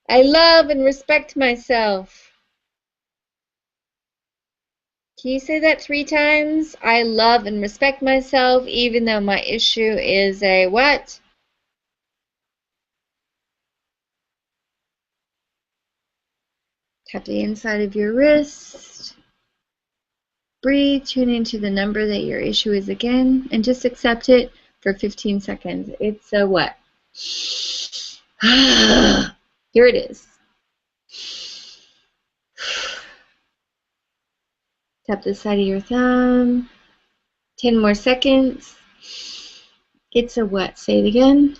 I love and respect myself. Can you say that 3 times? I love and respect myself even though my issue is a what? Tap the inside of your wrist. Breathe, tune into the number that your issue is again, and just accept it for 15 seconds. It's a what? Here it is. Tap the side of your thumb. 10 more seconds. It's a what? Say it again.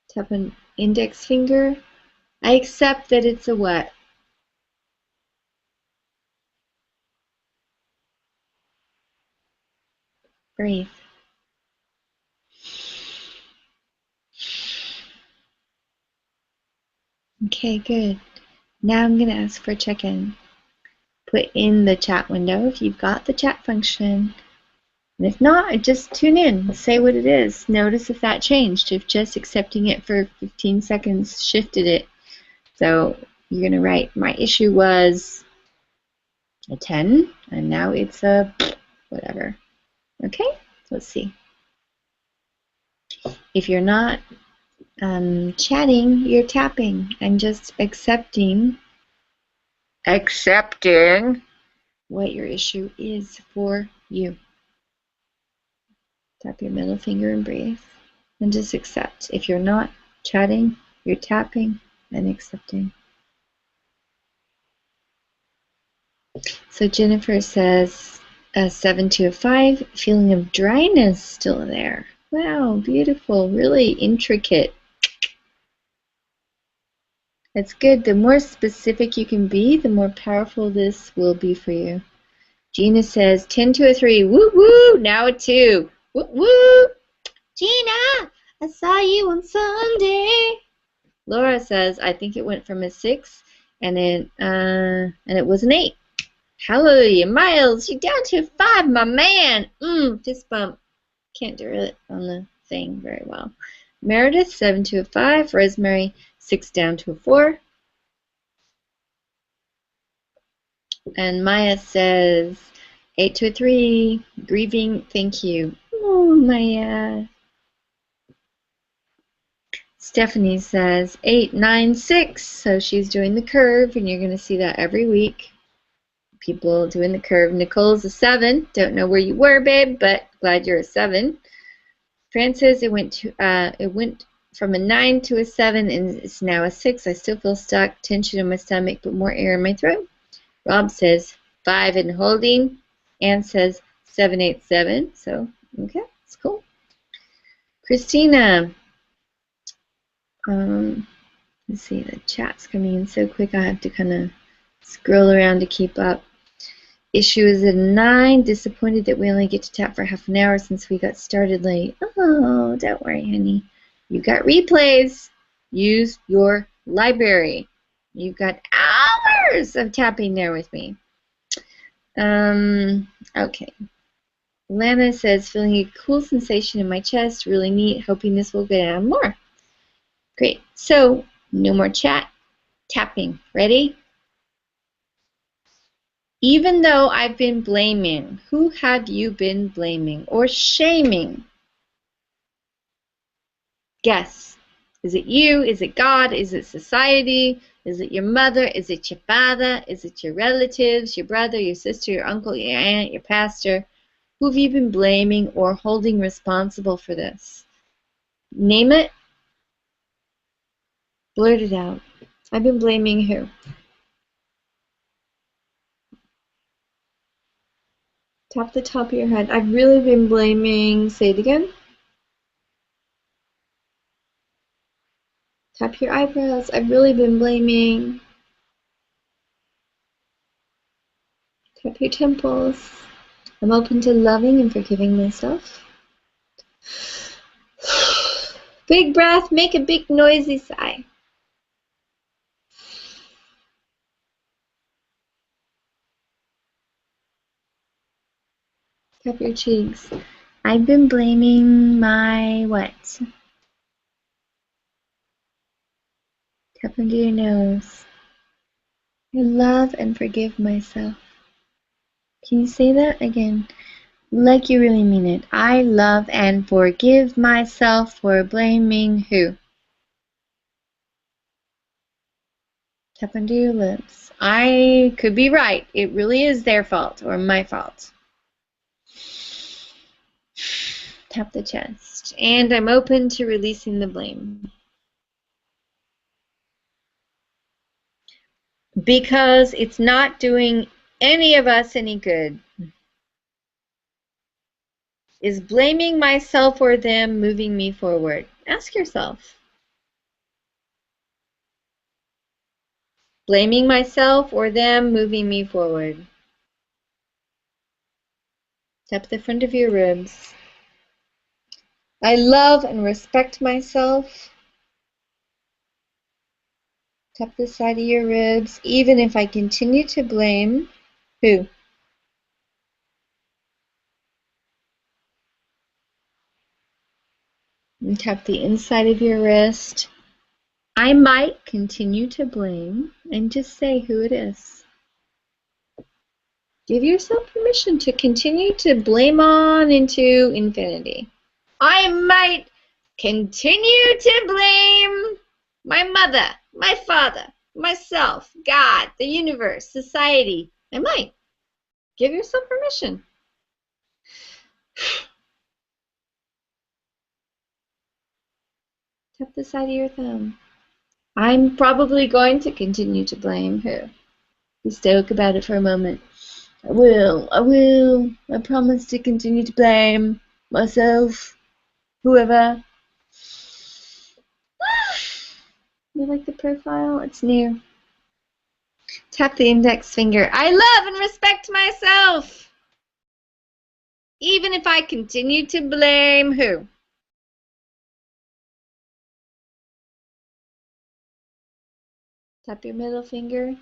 Tap an index finger. I accept that it's a what? Breathe. Okay, good. Now I'm going to ask for a check-in. Put in the chat window if you've got the chat function. And if not, just tune in. Say what it is. Notice if that changed, if just accepting it for 15 seconds shifted it. So you're going to write, my issue was a 10, and now it's a whatever. Okay? Let's see. If you're not chatting, you're tapping and just accepting what your issue is for you. Tap your middle finger and breathe. And just accept. If you're not chatting, you're tapping and accepting. So Jennifer says, 7 to a 5, feeling of dryness still there. Wow, beautiful, really intricate. That's good. The more specific you can be, the more powerful this will be for you. Gina says, 10 to a 3, woo woo, now a 2. Woo woo. Gina, I saw you on Sunday. Laura says, I think it went from a 6 and then and it was an 8. Hallelujah. Miles, you're down to a 5, my man. Fist bump. Can't do it on the thing very well. Meredith, 7 to a 5. Rosemary, 6 down to a 4. And Maya says, 8 to a 3. Grieving, thank you. Oh, Maya. Stephanie says 8, 9, 6. So she's doing the curve, and you're going to see that every week. People doing the curve. Nicole's a 7. Don't know where you were, babe, but glad you're a 7. Francis, it went from a 9 to a 7, and it's now a 6. I still feel stuck, tension in my stomach, but more air in my throat. Rob says 5 and holding. Ann says 7, 8, 7. So, okay, it's cool. Christina, let's see, the chat's coming in so quick I have to kind of scroll around to keep up. Issue is a 9. Disappointed that we only get to tap for half an hour since we got started late. Oh, don't worry, honey. You got replays. Use your library. You've got hours of tapping there with me. Okay. Lana says, feeling a cool sensation in my chest, really neat, hoping this will go down more. Great. So, no more chat. Tapping. Ready? Even though I've been blaming, who have you been blaming or shaming? Guess. Is it you? Is it God? Is it society? Is it your mother? Is it your father? Is it your relatives, your brother, your sister, your uncle, your aunt, your pastor? Who have you been blaming or holding responsible for this? Name it. Blurt it out. I've been blaming who? Tap the top of your head. I've really been blaming. Say it again. Tap your eyebrows. I've really been blaming. Tap your temples. I'm open to loving and forgiving myself. Big breath. Make a big noisy sigh. Tap your cheeks. I've been blaming my what? Tap under your nose. I love and forgive myself. Can you say that again? Like you really mean it. I love and forgive myself for blaming who? Tap under your lips. I could be right. It really is their fault or my fault. Tap the chest. And I'm open to releasing the blame. Because it's not doing any of us any good. Is blaming myself or them moving me forward? Ask yourself. Blaming myself or them moving me forward? Tap the front of your ribs. I love and respect myself. Tap the side of your ribs. Even if I continue to blame, who? And tap the inside of your wrist. I might continue to blame, and just say who it is. Give yourself permission to continue to blame on into infinity. I might continue to blame my mother, my father, myself, God, the universe, society. I might. Give yourself permission. Tap the side of your thumb. I'm probably going to continue to blame who? Be stoic about it for a moment. I will. I promise to continue to blame myself, whoever. You like the profile? It's new. Tap the index finger. I love and respect myself. Even if I continue to blame who? Tap your middle finger.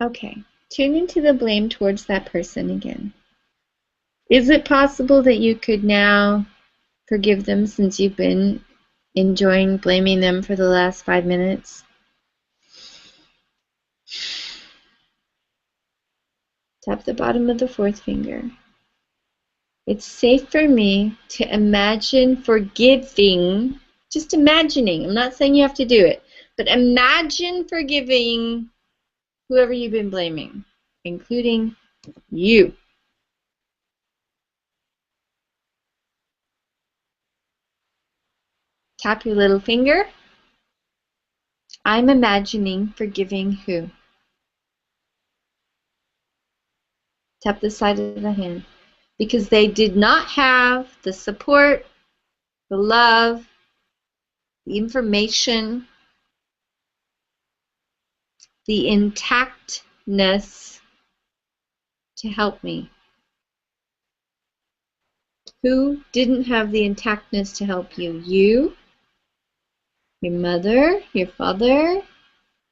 Okay. Tune into the blame towards that person again. Is it possible that you could now forgive them since you've been enjoying blaming them for the last 5 minutes? Tap the bottom of the fourth finger. It's safe for me to imagine forgiving, just imagining. I'm not saying you have to do it, but imagine forgiving whoever you've been blaming, including you. Tap your little finger. I'm imagining forgiving who? Tap the side of the hand. Because they did not have the support, the love, the information, the intactness to help me. Who didn't have the intactness to help you? You, your mother, your father,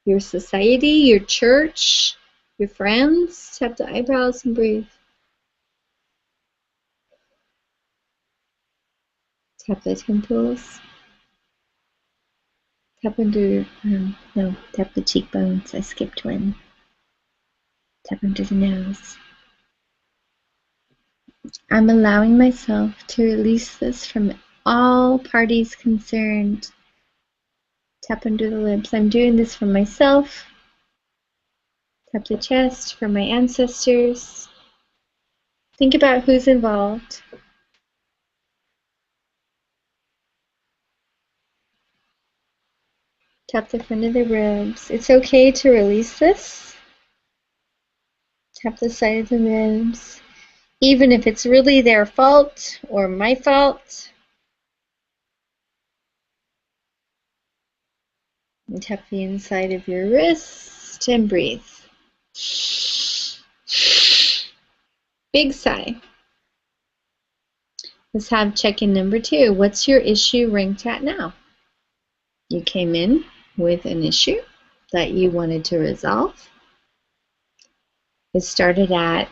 your society, your church, your friends. Tap the eyebrows and breathe. Tap the temples. Tap under, no, tap the cheekbones. I skipped one. Tap under the nose. I'm allowing myself to release this from all parties concerned. Tap under the lips. I'm doing this for myself. Tap the chest for my ancestors. Think about who's involved. Tap the front of the ribs. It's okay to release this. Tap the side of the ribs. Even if it's really their fault or my fault. And tap the inside of your wrist and breathe. Big sigh. Let's have check-in number 2. What's your issue ranked at now? You came in with an issue that you wanted to resolve. It started at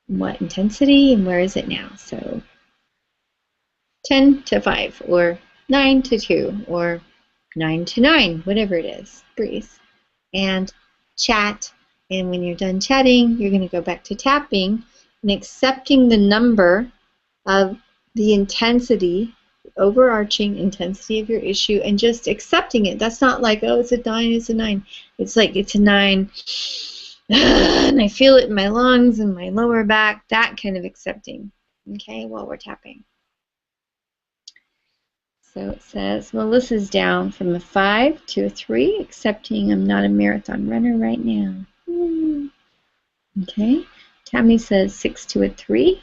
what intensity and where is it now? So 10 to 5 or 9 to 2 or 9 to 9, whatever it is. Breathe and chat. And when you're done chatting, you're going to go back to tapping and accepting the number of the intensity, overarching intensity of your issue, and just accepting it. That's not like, oh, it's a 9, it's a 9. It's like, it's a 9. And I feel it in my lungs and my lower back, that kind of accepting, okay, while we're tapping. So it says, Melissa's down from a 5 to a 3, accepting I'm not a marathon runner right now. Okay, Tammy says 6 to a 3.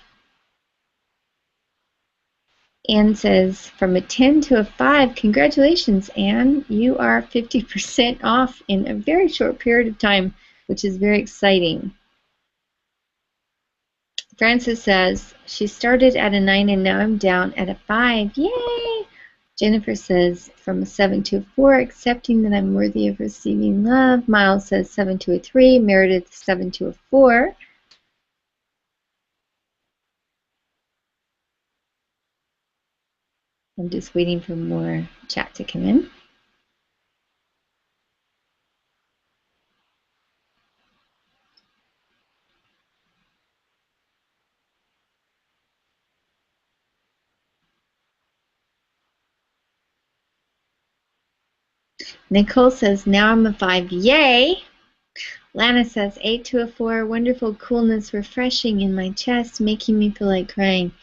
Anne says, from a 10 to a 5, congratulations, Anne. You are 50% off in a very short period of time, which is very exciting. Frances says, she started at a 9 and now I'm down at a 5. Yay! Jennifer says, from a 7 to a 4, accepting that I'm worthy of receiving love. Miles says 7 to a 3. Meredith, 7 to a 4. I'm just waiting for more chat to come in. Nicole says, now I'm a 5. Yay! Lana says, 8 to a 4. Wonderful coolness, refreshing in my chest, making me feel like crying.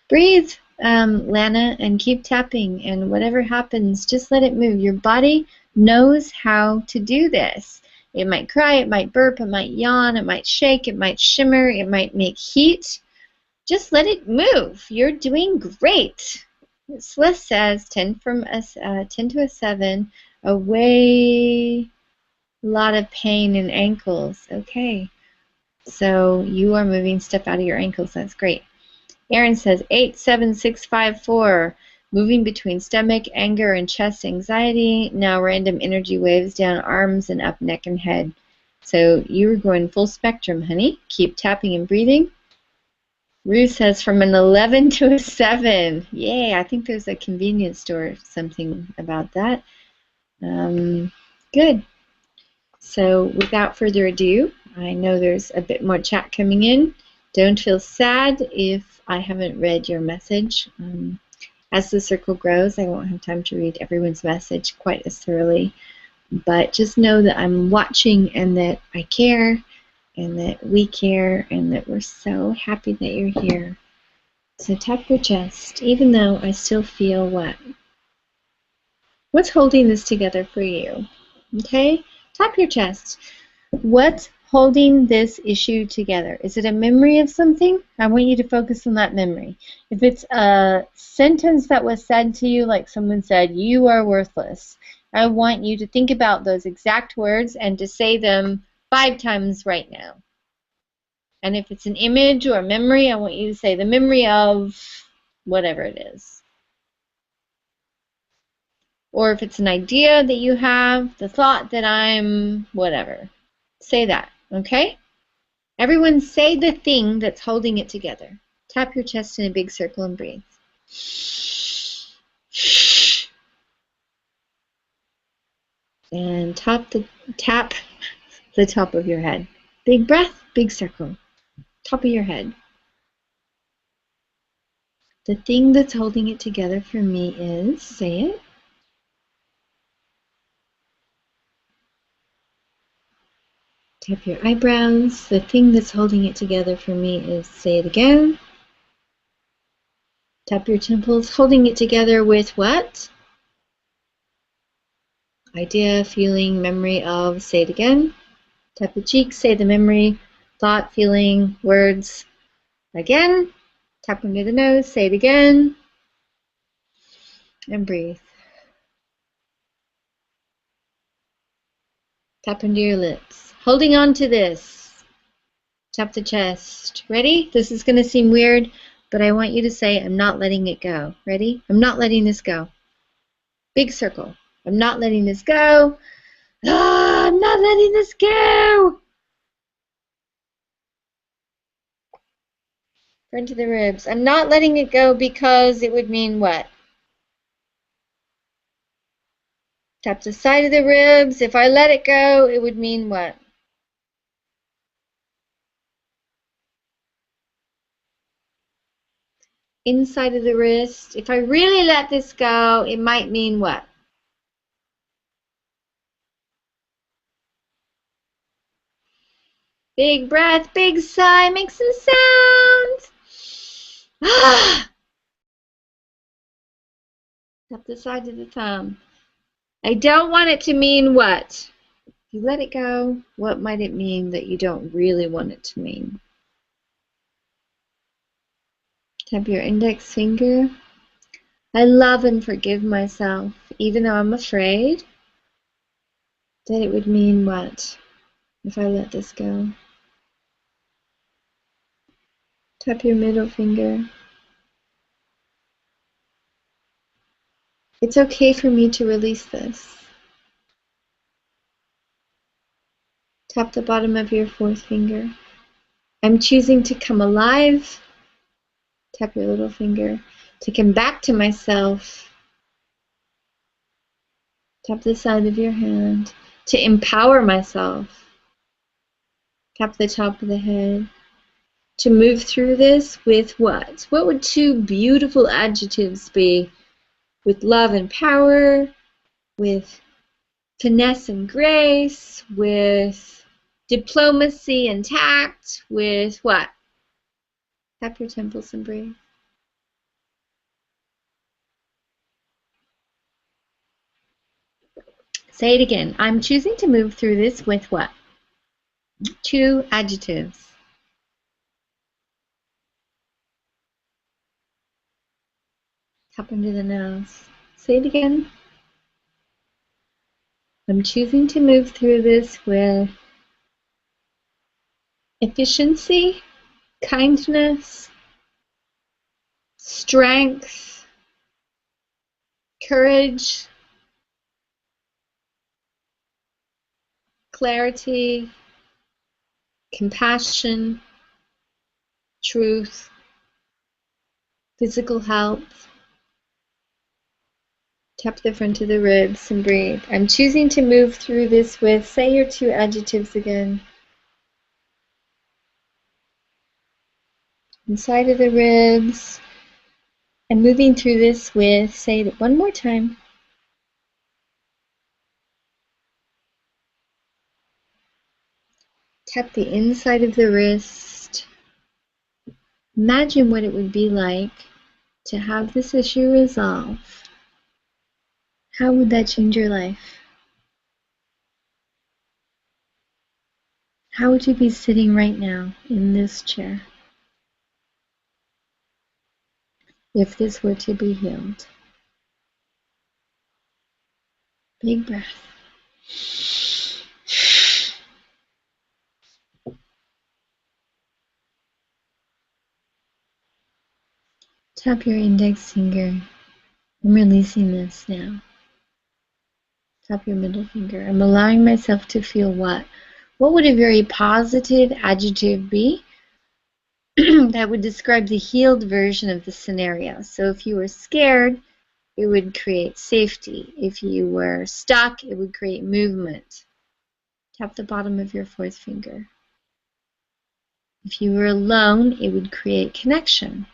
Breathe, Lana, and keep tapping. And whatever happens, just let it move. Your body knows how to do this. It might cry, it might burp, it might yawn, it might shake, it might shimmer, it might make heat. Just let it move. You're doing great. Celeste says, 10 to a 7. Away, a lot of pain in ankles. Okay, so you are moving stuff out of your ankles. That's great. Erin says 8, 7, 6, 5, 4. Moving between stomach, anger, and chest anxiety. Now random energy waves down arms and up neck and head. So you're going full spectrum, honey. Keep tapping and breathing. Ruth says from an 11 to a 7. Yay, I think there's a convenience store or something about that. Good. So without further ado, I know there's a bit more chat coming in. Don't feel sad if I haven't read your message. As the circle grows, I won't have time to read everyone's message quite as thoroughly. But just know that I'm watching and that I care and that we care and that we're so happy that you're here. So tap your chest, even though I still feel what? What's holding this together for you? Okay? Tap your chest. What's holding this issue together? Is it a memory of something? I want you to focus on that memory. If it's a sentence that was said to you, like someone said, you are worthless, I want you to think about those exact words and to say them 5 times right now. And if it's an image or a memory, I want you to say the memory of whatever it is. or if it's an idea that you have, the thought that I'm whatever. Say that, okay? Everyone say the thing that's holding it together. Tap your chest in a big circle and breathe. And tap the top of your head. Big breath, big circle. Top of your head. The thing that's holding it together for me is, say it. Tap your eyebrows. The thing that's holding it together for me is, say it again. Tap your temples. Holding it together with what? Idea, feeling, memory of, say it again. Tap the cheeks, say the memory, thought, feeling, words. Again. Tap under the nose, say it again. And breathe. Tap under your lips. Holding on to this. Tap the chest. Ready? This is going to seem weird, but I want you to say, I'm not letting it go. Ready? I'm not letting this go. Big circle. I'm not letting this go. Ah, I'm not letting this go. Front of the ribs. I'm not letting it go because it would mean what? Tap the side of the ribs. If I let it go, it would mean what? Inside of the wrist. If I really let this go, it might mean what? Big breath, big sigh, make some sounds. Ah! Tap the side of the thumb. I don't want it to mean what? If you let it go, what might it mean that you don't really want it to mean? Tap your index finger. I love and forgive myself, even though I'm afraid that it would mean what if I let this go. Tap your middle finger. It's okay for me to release this. Tap the bottom of your fourth finger. I'm choosing to come alive. Tap your little finger. To come back to myself. Tap the side of your hand. To empower myself. Tap the top of the head. To move through this with what? What would two beautiful adjectives be? With love and power, with finesse and grace, with diplomacy and tact, with what? Tap your temples and breathe. Say it again. I'm choosing to move through this with what? Two adjectives. Tap under the nose. Say it again. I'm choosing to move through this with efficiency, kindness, strength, courage, clarity, compassion, truth, physical health. Tap the front of the ribs and breathe. I'm choosing to move through this with, say your two adjectives again. Inside of the ribs. I'm moving through this with, say it one more time. Tap the inside of the wrist. Imagine what it would be like to have this issue resolved. How would that change your life? How would you be sitting right now in this chair if this were to be healed? Big breath. Tap your index finger. I'm releasing this now. Tap your middle finger. I'm allowing myself to feel what? What would a very positive adjective be that would describe the healed version of the scenario? So if you were scared, it would create safety. If you were stuck, it would create movement. Tap the bottom of your fourth finger. If you were alone, it would create connection.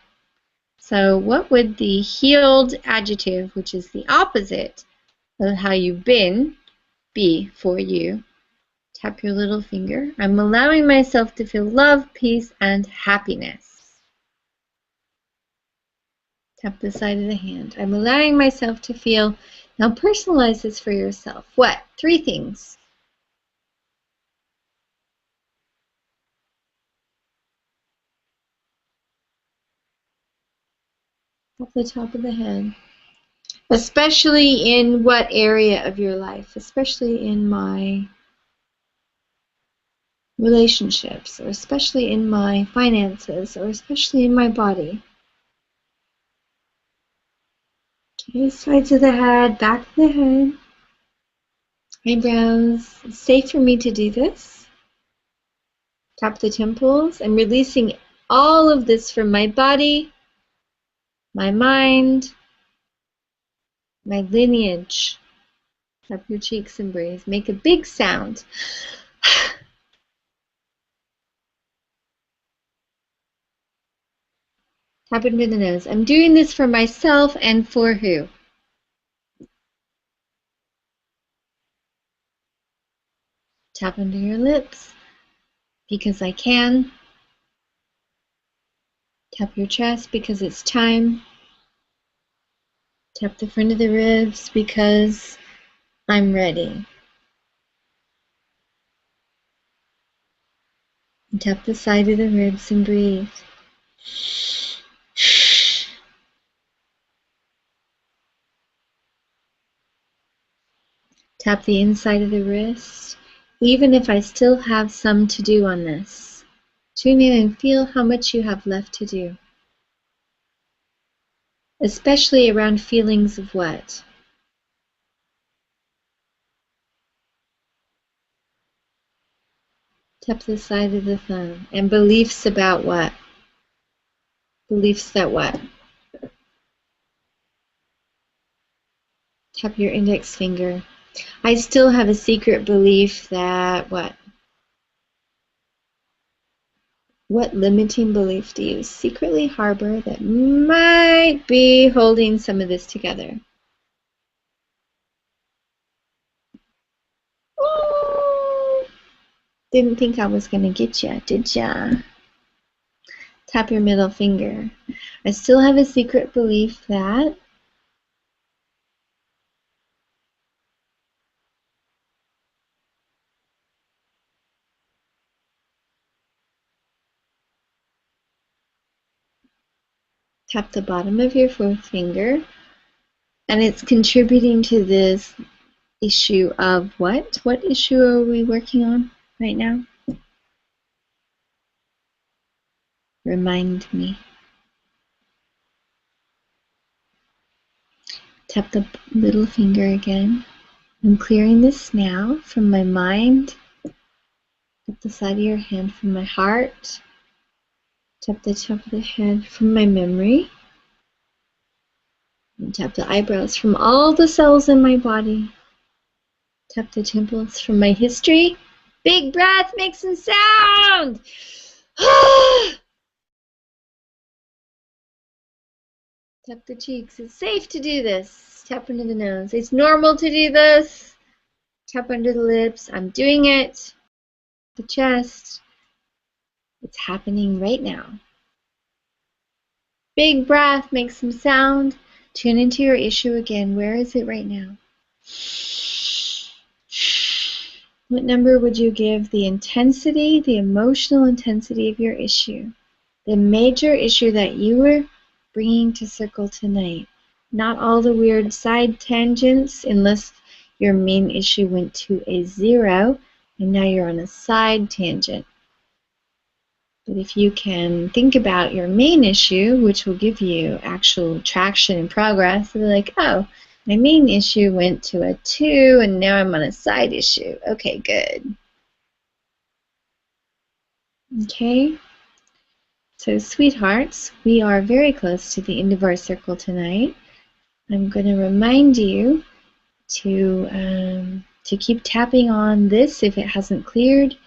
So what would the healed adjective, which is the opposite of how you've been, be for you? Tap your little finger. I'm allowing myself to feel love, peace, and happiness. Tap the side of the hand. I'm allowing myself to feel. Now personalize this for yourself. What? 3 things. Off the top of the head. Especially in what area of your life? Especially in my relationships, or especially in my finances, or especially in my body. Okay, sides of the head, back of the head, eyebrows. It's safe for me to do this. Tap the temples. I'm releasing all of this from my body, my mind, my lineage. Tap your cheeks and breathe. Make a big sound. Tap into the nose. I'm doing this for myself and for who? Tap into your lips. Because I can. Tap your chest because it's time. Tap the front of the ribs because I'm ready. And tap the side of the ribs and breathe. Tap the inside of the wrist, even if I still have some to do on this. Tune in and feel how much you have left to do. Especially around feelings of what? Tap the side of the thumb. And beliefs about what? Beliefs that what? Tap your index finger. I still have a secret belief that what? What limiting belief do you secretly harbor that might be holding some of this together? Oh, didn't think I was going to get ya, did ya? Tap your middle finger. I still have a secret belief that tap the bottom of your fourth finger, and it's contributing to this issue of what? What issue are we working on right now? Remind me. Tap the little finger again. I'm clearing this now from my mind. Tap the side of your hand from my heart. Tap the top of the head from my memory. And tap the eyebrows from all the cells in my body. Tap the temples from my history. Big breath, make some sound! Tap the cheeks. It's safe to do this. Tap under the nose. It's normal to do this. Tap under the lips. I'm doing it. The chest. It's happening right now. Big breath, make some sound. Tune into your issue again. Where is it right now? What number would you give the intensity, the emotional intensity of your issue? The major issue that you were bringing to circle tonight. Not all the weird side tangents, unless your main issue went to a 0 and now you're on a side tangent. But if you can think about your main issue, which will give you actual traction and progress, you'll be like, oh, My main issue went to a 2, and now I'm on a side issue. Okay, good. Okay. So, sweethearts, we are very close to the end of our circle tonight. I'm going to remind you to keep tapping on this if it hasn't cleared,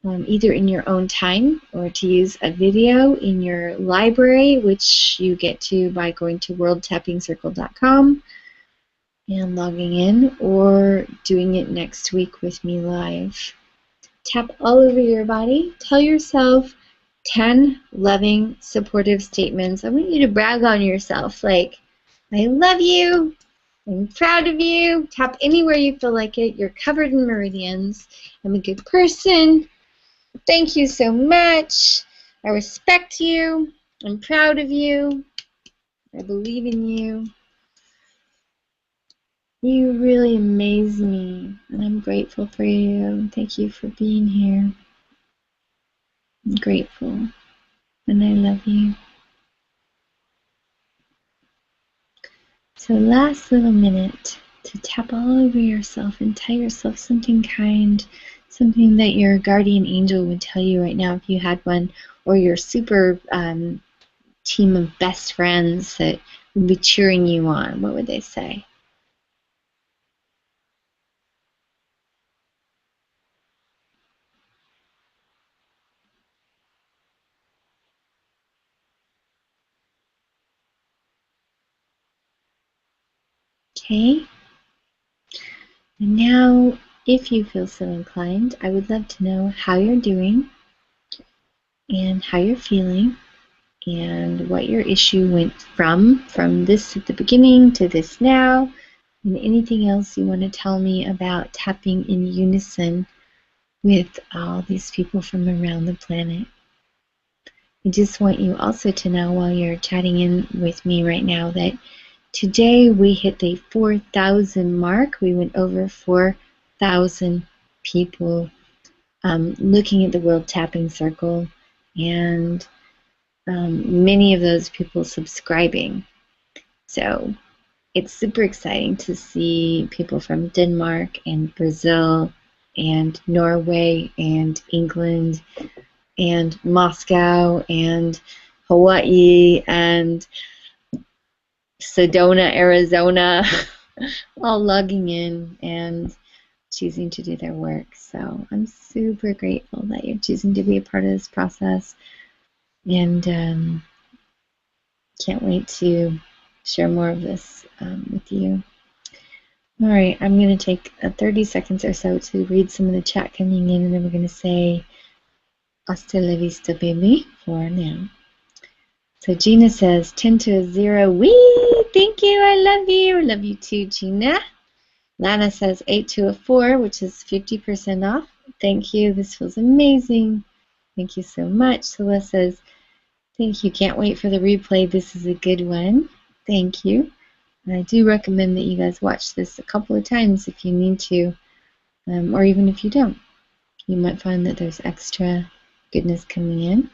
either in your own time or to use a video in your library, which you get to by going to worldtappingcircle.com and logging in, or doing it next week with me live. Tap all over your body. Tell yourself 10 loving, supportive statements. I want you to brag on yourself, like, I love you, I'm proud of you. Tap anywhere you feel like it. You're covered in meridians. I'm a good person. Thank you so much. I respect you. I'm proud of you. I believe in you. You really amaze me, and I'm grateful for you. Thank you for being here. I'm grateful, and I love you. So last little minute to tap all over yourself and tell yourself something kind, something that your guardian angel would tell you right now if you had one, or your super team of best friends that would be cheering you on. What would they say? Okay. And now, if you feel so inclined, I would love to know how you're doing and how you're feeling and what your issue went from this at the beginning to this now, and anything else you want to tell me about tapping in unison with all these people from around the planet. I just want you also to know while you're chatting in with me right now that today we hit the 4,000 mark. We went over 4,000 people looking at the World Tapping Circle, and many of those people subscribing. So it's super exciting to see people from Denmark and Brazil and Norway and England and Moscow and Hawaii and Sedona, Arizona, all logging in and choosing to do their work. So I'm super grateful that you're choosing to be a part of this process, and can't wait to share more of this with you. All right, I'm going to take 30 seconds or so to read some of the chat coming in, and then we're going to say hasta la vista, baby, for now. So Gina says 10 to a 0. Wee! Thank you. I love you. I love you too, Gina. Lana says 8 to a 4, which is 50% off. Thank you. This feels amazing. Thank you so much. Celeste says, thank you. Can't wait for the replay. This is a good one. Thank you. And I do recommend that you guys watch this a couple of times if you need to, or even if you don't. You might find that there's extra goodness coming in.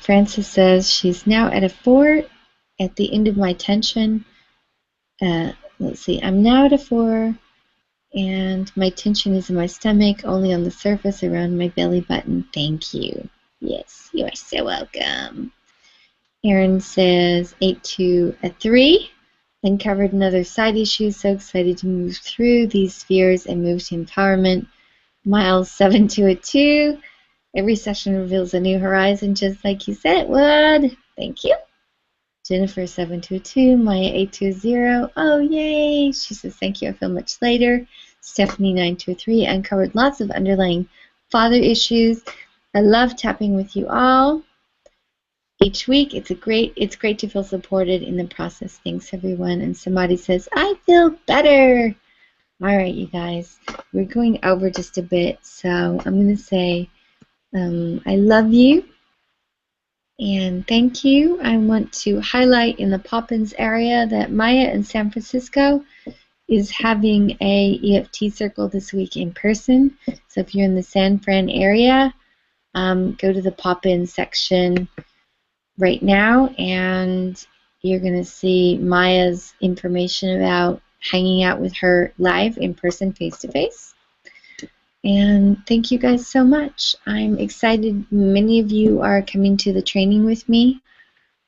Frances says she's now at a 4 at the end of my tension. Let's see, I'm now at a 4 and my tension is in my stomach, only on the surface around my belly button. Thank you. Yes, you are so welcome. Erin says 8 to a 3. Uncovered another side issue. So excited to move through these fears and move to empowerment. Miles 7 to a 2. Every session reveals a new horizon, just like you said it would. Thank you. Jennifer 7 to a 2. Maya 8 to a 0. Oh, yay. She says, thank you. I feel much lighter. Stephanie 9 to a 3. Uncovered lots of underlying father issues. I love tapping with you all. Each week, it's great to feel supported in the process. Thanks, everyone. And somebody says, I feel better. All right, you guys. We're going over just a bit, so I'm going to say I love you and thank you. I want to highlight in the Poppins area that Maya in San Francisco is having a EFT circle this week in person. So if you're in the San Fran area, go to the Poppins section right now and you're going to see Maya's information about hanging out with her live, in person, face-to-face. And thank you guys so much. I'm excited. Many of you are coming to the training with me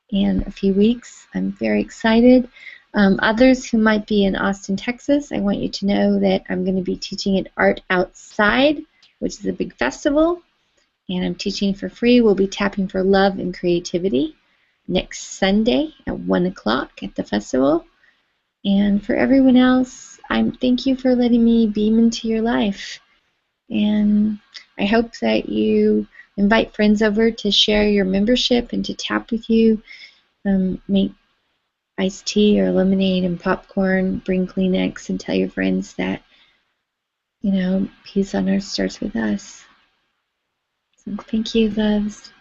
in a few weeks. I'm very excited. Others who might be in Austin, Texas, I want you to know that I'm going to be teaching at Art Outside, which is a big festival, and I'm teaching for free. We'll be tapping for love and creativity next Sunday at 1 o'clock at the festival. And for everyone else, thank you for letting me beam into your life. And I hope that you invite friends over to share your membership and to tap with you. Make iced tea or lemonade and popcorn, bring Kleenex, and tell your friends that, peace on earth starts with us. So thank you, loves.